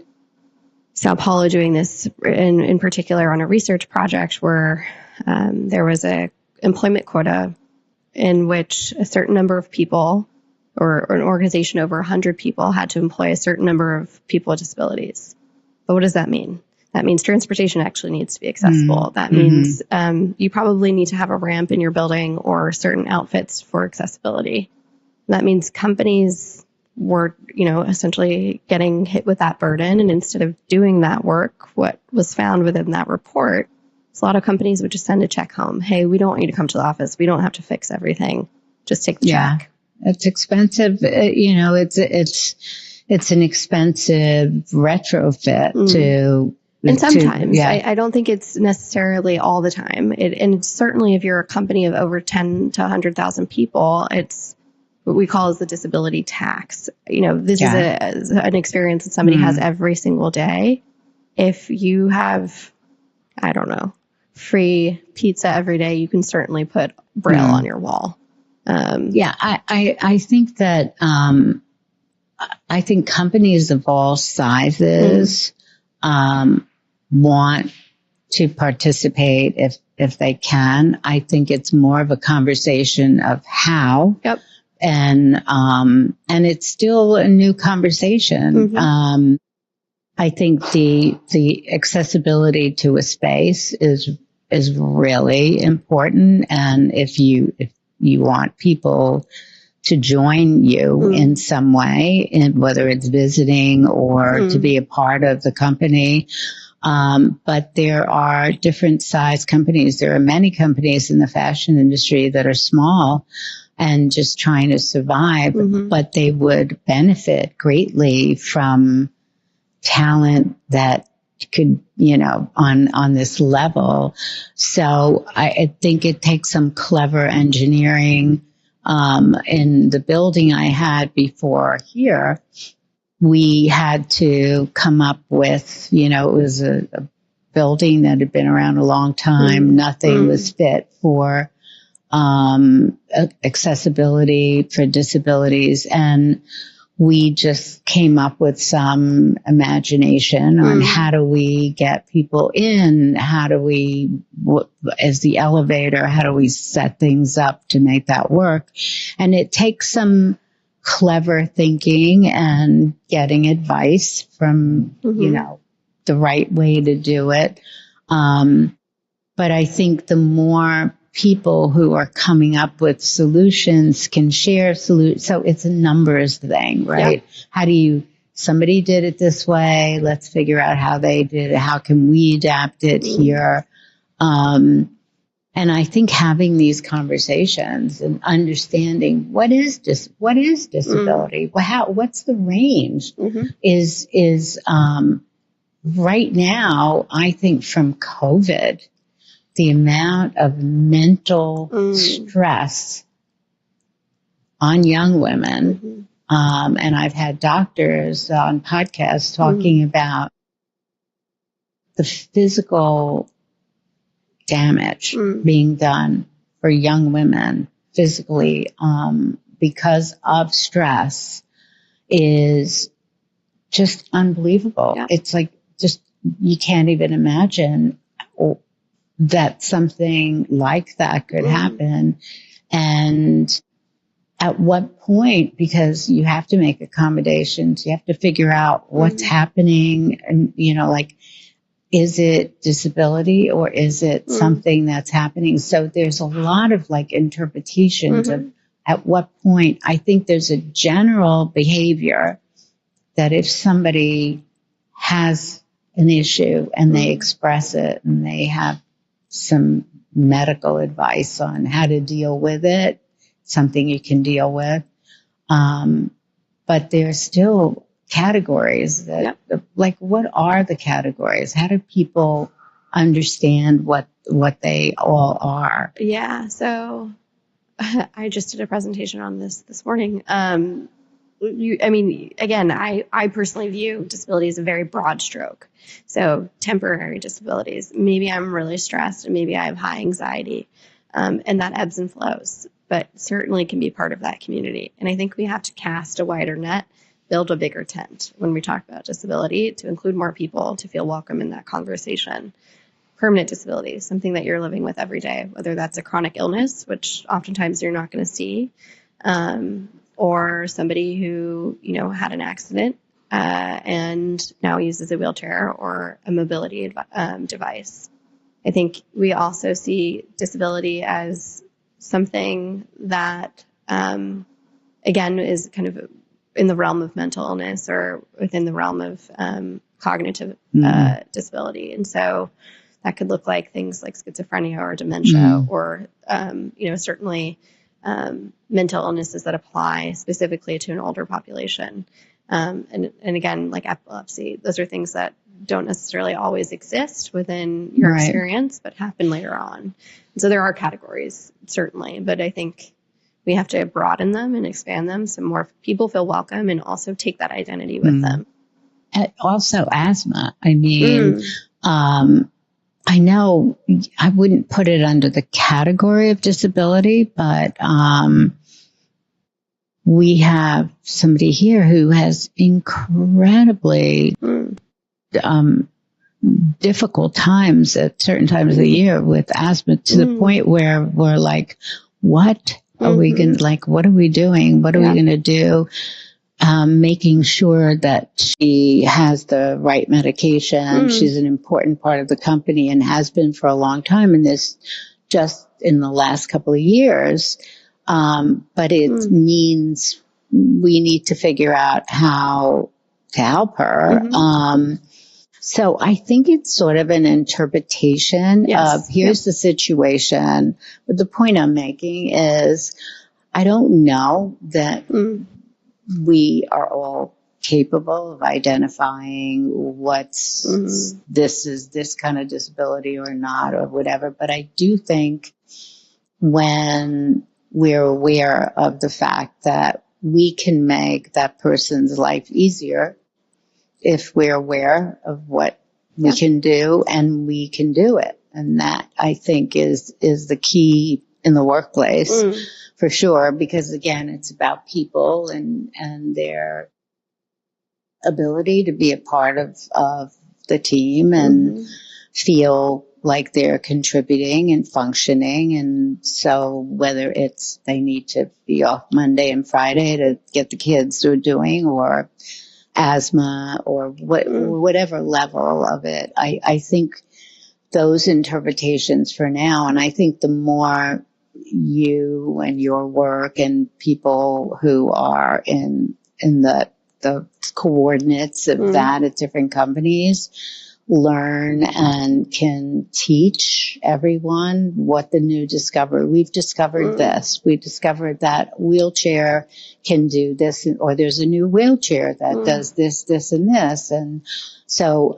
S2: Sao Paulo doing this in particular on a research project where there was a employment quota in which a certain number of people or an organization over 100 people had to employ a certain number of people with disabilities. But what does that mean? That means transportation actually needs to be accessible. That means you probably need to have a ramp in your building or certain outfits for accessibility. That means companies were, essentially getting hit with that burden. And instead of doing that work, what was found within that report, a lot of companies would just send a check home. Hey, we don't want you to come to the office. We don't have to fix everything. Just take the check.
S1: It's expensive. It's an expensive retrofit to.
S2: And sometimes I don't think it's necessarily all the time. And certainly if you're a company of over 10 to 100,000 people, it's what we call as the disability tax. This is an experience that somebody has every single day. If you have, I don't know, free pizza every day, you can certainly put Braille on your wall.
S1: I think that I think companies of all sizes want to participate if they can. I think it's more of a conversation of how. And it's still a new conversation. I think the accessibility to a space is really important. And if you want people to join you in some way, and whether it's visiting or to be a part of the company. But there are different size companies. There are many companies in the fashion industry that are small and just trying to survive, but they would benefit greatly from talent that could, on this level. So I think it takes some clever engineering. In the building I had before here, we had to come up with, it was a building that had been around a long time. Nothing was fit for accessibility for disabilities. And we just came up with some imagination on how do we get people in? How do we, as the elevator, how do we set things up to make that work? And it takes some clever thinking and getting advice from, the right way to do it. But I think the more people who are coming up with solutions can share solutions. So it's a numbers thing, right? How do somebody did it this way. Let's figure out how they did it. How can we adapt it here? And I think having these conversations and understanding what is disability? What's the range is right now, I think from COVID, the amount of mental stress on young women. And I've had doctors on podcasts talking about the physical damage being done for young women physically because of stress is just unbelievable. Yeah. It's like just you can't even imagine that something like that could happen. And at what point, because you have to make accommodations, you have to figure out what's happening and, like, is it disability or is it something that's happening? So there's a lot of like interpretations of at what point. I think there's a general behavior that if somebody has an issue and they express it and they have some medical advice on how to deal with it, something you can deal with. But there's still categories that, like, what are the categories? How do people understand what they all are?
S2: Yeah. So I just did a presentation on this morning. Again, I personally view disability as a very broad stroke. So temporary disabilities, maybe I'm really stressed and maybe I have high anxiety, and that ebbs and flows, but certainly can be part of that community. And I think we have to cast a wider net, build a bigger tent when we talk about disability to include more people to feel welcome in that conversation. Permanent disability, something that you're living with every day, whether that's a chronic illness, which oftentimes you're not going to see, or somebody who, had an accident and now uses a wheelchair or a mobility device. I think we also see disability as something that, again, is kind of in the realm of mental illness or within the realm of cognitive disability. And so that could look like things like schizophrenia or dementia or, certainly mental illnesses that apply specifically to an older population. And again, like epilepsy, those are things that don't necessarily always exist within your experience, but happen later on. And so there are categories, certainly, but I think we have to broaden them and expand them so more people feel welcome and also take that identity with them.
S1: And also asthma. I mean, I know I wouldn't put it under the category of disability, but we have somebody here who has incredibly difficult times at certain times of the year with asthma to the point where we're like, what are we going to, like, what are we doing? What are we going to do? Making sure that she has the right medication. She's an important part of the company and has been for a long time. And this just in the last couple of years. But it means we need to figure out how to help her. So I think it's sort of an interpretation of here's the situation. But the point I'm making is I don't know that we are all capable of identifying what's this is this kind of disability or not or whatever. But I do think when we're aware of the fact that we can make that person's life easier if we're aware of what we can do and we can do it. And that, I think, is the key in the workplace for sure, because again, it's about people and their ability to be a part of the team and feel like they're contributing and functioning. And so whether it's they need to be off Monday and Friday to get the kids they're doing, or asthma, or whatever level of it, I think those interpretations for now. And I think the more you and your work and people who are in the coordinates of that at different companies learn and can teach everyone what the new discovery. We've discovered this. We discovered that wheelchair can do this, or there's a new wheelchair that does this, this, and this. And so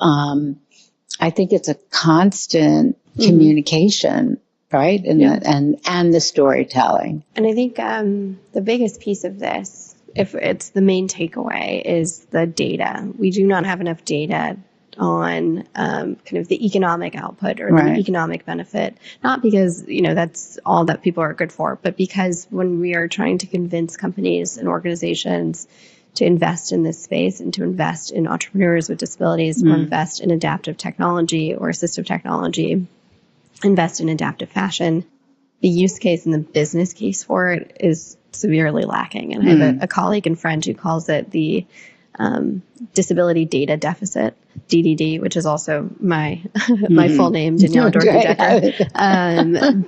S1: I think it's a constant communication right? And
S2: Yeah.
S1: and the storytelling.
S2: And I think the biggest piece of this, if it's the main takeaway, is the data. We do not have enough data on kind of the economic output or the economic benefit, not because, that's all that people are good for, but because when we are trying to convince companies and organizations to invest in this space and to invest in entrepreneurs with disabilities or invest in adaptive technology or assistive technology, invest in adaptive fashion, the use case and the business case for it is severely lacking. And I have a colleague and friend who calls it the disability data deficit, DDD, which is also my my full name, Daniella Decker.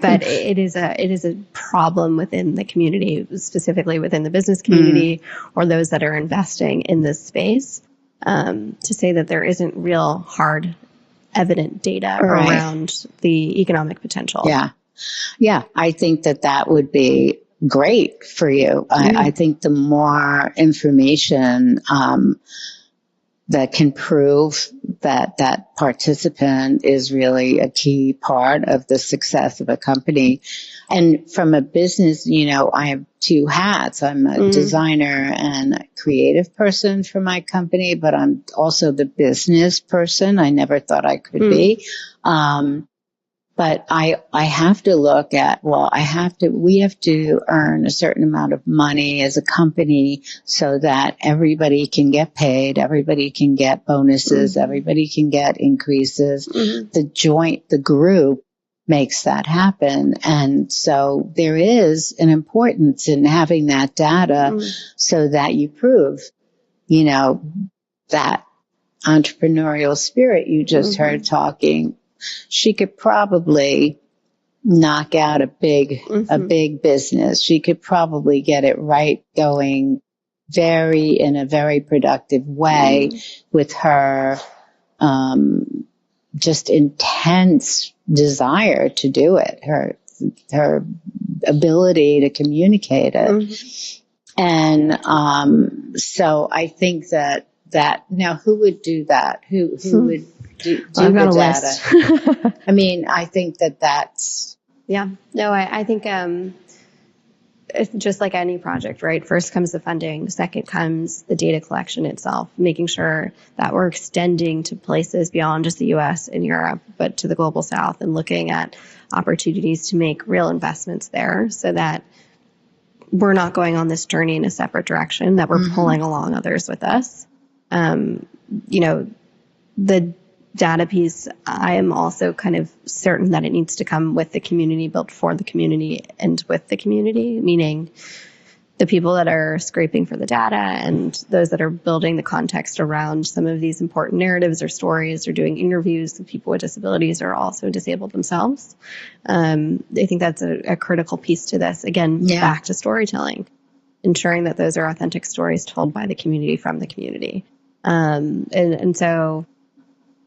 S2: But it is a problem within the community, specifically within the business community or those that are investing in this space, to say that there isn't real hard evident data around the economic potential.
S1: Yeah, I think that would be great for you. I think the more information that can prove that participant is really a key part of the success of a company. And from a business, I have two hats. I'm a designer and a creative person for my company, but I'm also the business person. I never thought I could be. But I have to look at, we have to earn a certain amount of money as a company so that everybody can get paid, everybody can get bonuses, everybody can get increases. The group makes that happen. And so there is an importance in having that data so that you prove, that entrepreneurial spirit you just heard talking. She could probably knock out a big business. She could probably get it right going in a very productive way with her just intense desire to do it, her ability to communicate it. And so I think that now who would do that? Who would do
S2: I've got
S1: the
S2: a
S1: data?
S2: list.
S1: I mean, I think that's...
S2: Yeah. No, I think it's just like any project, right? First comes the funding. Second comes the data collection itself, making sure that we're extending to places beyond just the U.S. and Europe, but to the global South, and looking at opportunities to make real investments there so that we're not going on this journey in a separate direction, that we're pulling along others with us. The data piece, I am also kind of certain that it needs to come with the community, built for the community and with the community, meaning the people that are scraping for the data and those that are building the context around some of these important narratives or stories or doing interviews with people with disabilities are also disabled themselves. I think that's a critical piece to this. Again, back to storytelling, ensuring that those are authentic stories told by the community from the community. And so,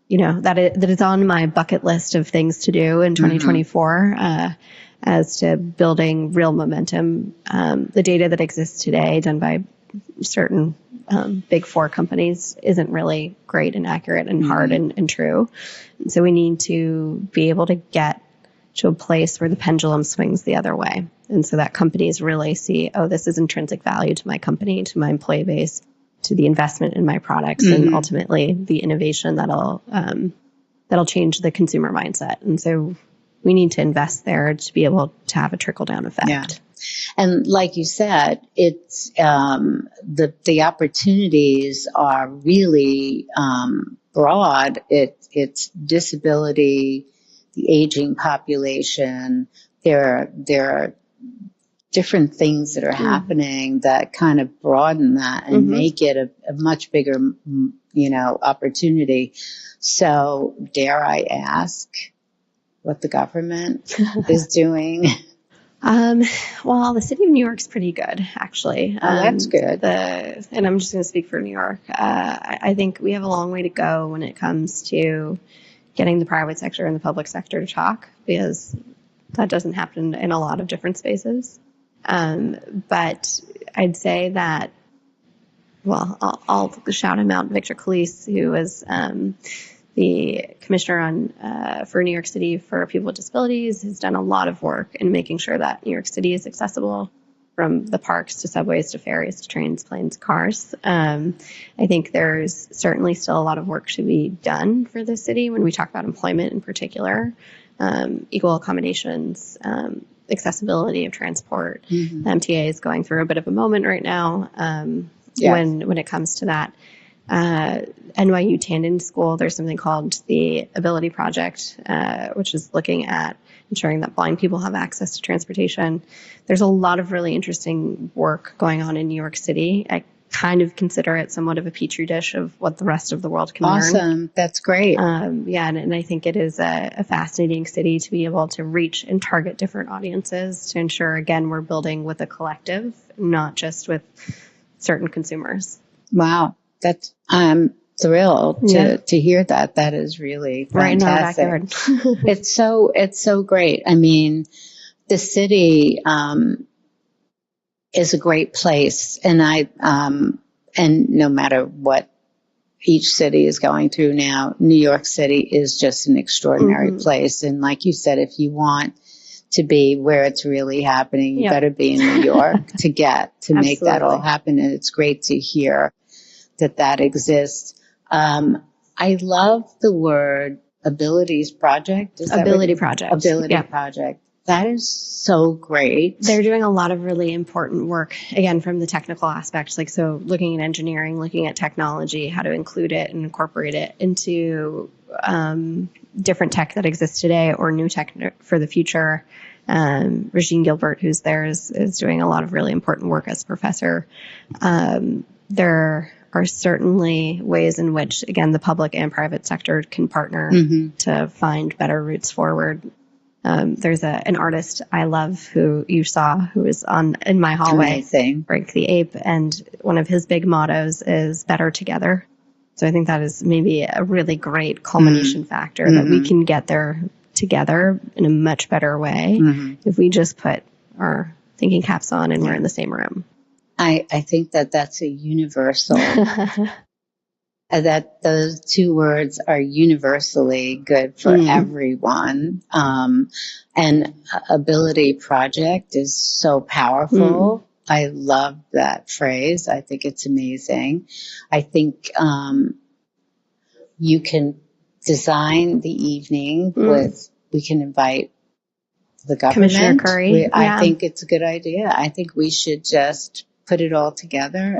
S2: that is on my bucket list of things to do in 2024, as to building real momentum. The data that exists today done by certain big four companies isn't really great and accurate and hard and true. And so we need to be able to get to a place where the pendulum swings the other way. And so that companies really see, this is intrinsic value to my company, to my employee base, to the investment in my products, and ultimately the innovation that'll change the consumer mindset. And so we need to invest there to be able to have a trickle down effect.
S1: Yeah. And like you said, it's the opportunities are really broad. It's disability, the aging population. There are different things that are happening that kind of broaden that and make it a much bigger, opportunity. So dare I ask what the government is doing?
S2: Well, the city of New York's pretty good, actually.
S1: That's good.
S2: And I'm just going to speak for New York. I think we have a long way to go when it comes to getting the private sector and the public sector to talk, because that doesn't happen in a lot of different spaces. But I'd say that, I'll shout him out, Victor Calise, who was the commissioner on for New York City for people with disabilities, has done a lot of work in making sure that New York City is accessible, from the parks to subways to ferries to trains, planes, cars. I think there's certainly still a lot of work to be done for the city when we talk about employment in particular, equal accommodations, accessibility of transport.
S1: Mm-hmm.
S2: The MTA is going through a bit of a moment right now when it comes to that. NYU Tandon School, there's something called the Ability Project, which is looking at ensuring that blind people have access to transportation. There's a lot of really interesting work going on in New York City. I kind of consider it somewhat of a petri dish of what the rest of the world can learn.
S1: Awesome. That's great.
S2: And I think it is a fascinating city to be able to reach and target different audiences to ensure, again, we're building with a collective, not just with certain consumers.
S1: Wow. I'm thrilled to hear that. That is really fantastic.
S2: Right in our backyard.
S1: It's so great. I mean, the city is a great place, and and no matter what each city is going through now, New York City is just an extraordinary place. And like you said, if you want to be where it's really happening, you got to be in New York to make that all happen. And it's great to hear that exists. I love the word Abilities Project.
S2: Ability Project.
S1: Project. That is so great.
S2: They're doing a lot of really important work, again, from the technical aspects. Like, so looking at engineering, looking at technology, how to include it and incorporate it into different tech that exists today or new tech for the future. Regine Gilbert, who's there, is doing a lot of really important work as a professor. There are certainly ways in which, again, the public and private sector can partner to find better routes forward. There's an artist I love who you saw, who is in my hallway, Frank the Ape, and one of his big mottos is better together. So I think that is maybe a really great culmination factor that we can get there together in a much better way if we just put our thinking caps on and we're in the same room.
S1: I think that's a universal, that those two words are universally good for everyone. And Ability Project is so powerful. I love that phrase. I think it's amazing. I think you can design the evening we can invite the government.
S2: Commissioner Curry.
S1: I think it's a good idea. I think we should just put it all together.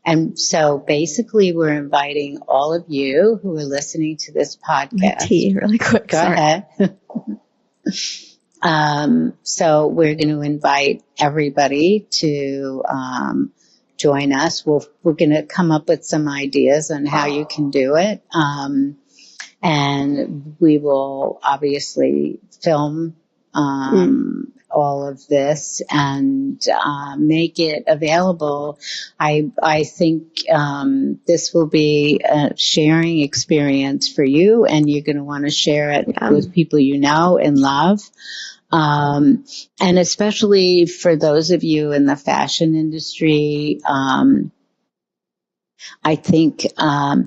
S1: And so basically we're inviting all of you who are listening to this podcast.
S2: Really quick.
S1: Go ahead. So we're going to invite everybody to join us. We're going to come up with some ideas on how you can do it. And we will obviously film all of this and make it available. I think this will be a sharing experience for you, and you're going to want to share it with people you know and love. And especially for those of you in the fashion industry, I think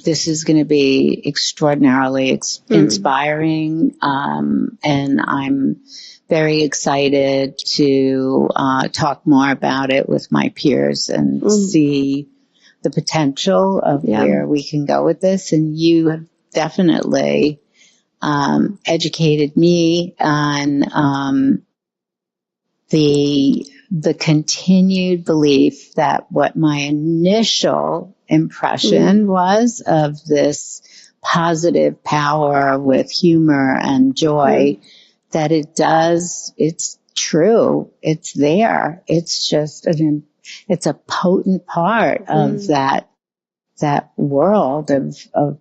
S1: this is going to be extraordinarily inspiring, and I'm very excited to talk more about it with my peers and see the potential of where we can go with this. And you have definitely educated me on the continued belief that what my initial impression was of this positive power with humor and joy, that it's true. It's there. It's just, it's a potent part of that world of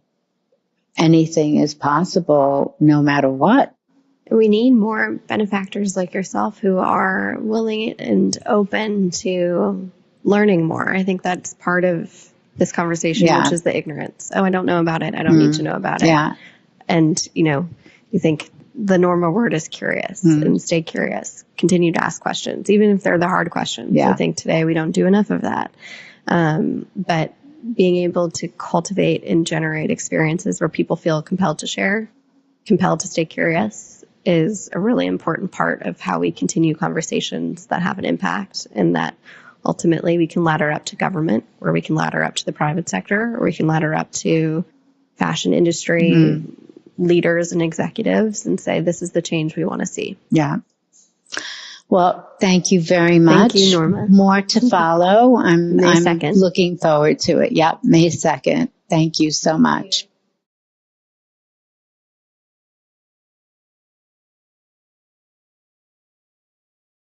S1: anything is possible no matter what.
S2: We need more benefactors like yourself who are willing and open to learning more. I think that's part of this conversation, which is the ignorance. Oh, I don't know about it. I don't need to know about it.
S1: Yeah.
S2: And, you think the normal word is curious, and stay curious. Continue to ask questions, even if they're the hard questions. I think today we don't do enough of that. But being able to cultivate and generate experiences where people feel compelled to share, compelled to stay curious, is a really important part of how we continue conversations that have an impact, and that ultimately we can ladder up to government, or we can ladder up to the private sector, or we can ladder up to fashion industry leaders and executives and say, this is the change we want to see.
S1: Yeah. Well, thank you very much.
S2: Thank you, Norma.
S1: More to follow. I'm
S2: May 2nd.
S1: looking forward to it. Yep, May 2nd. Thank you so much.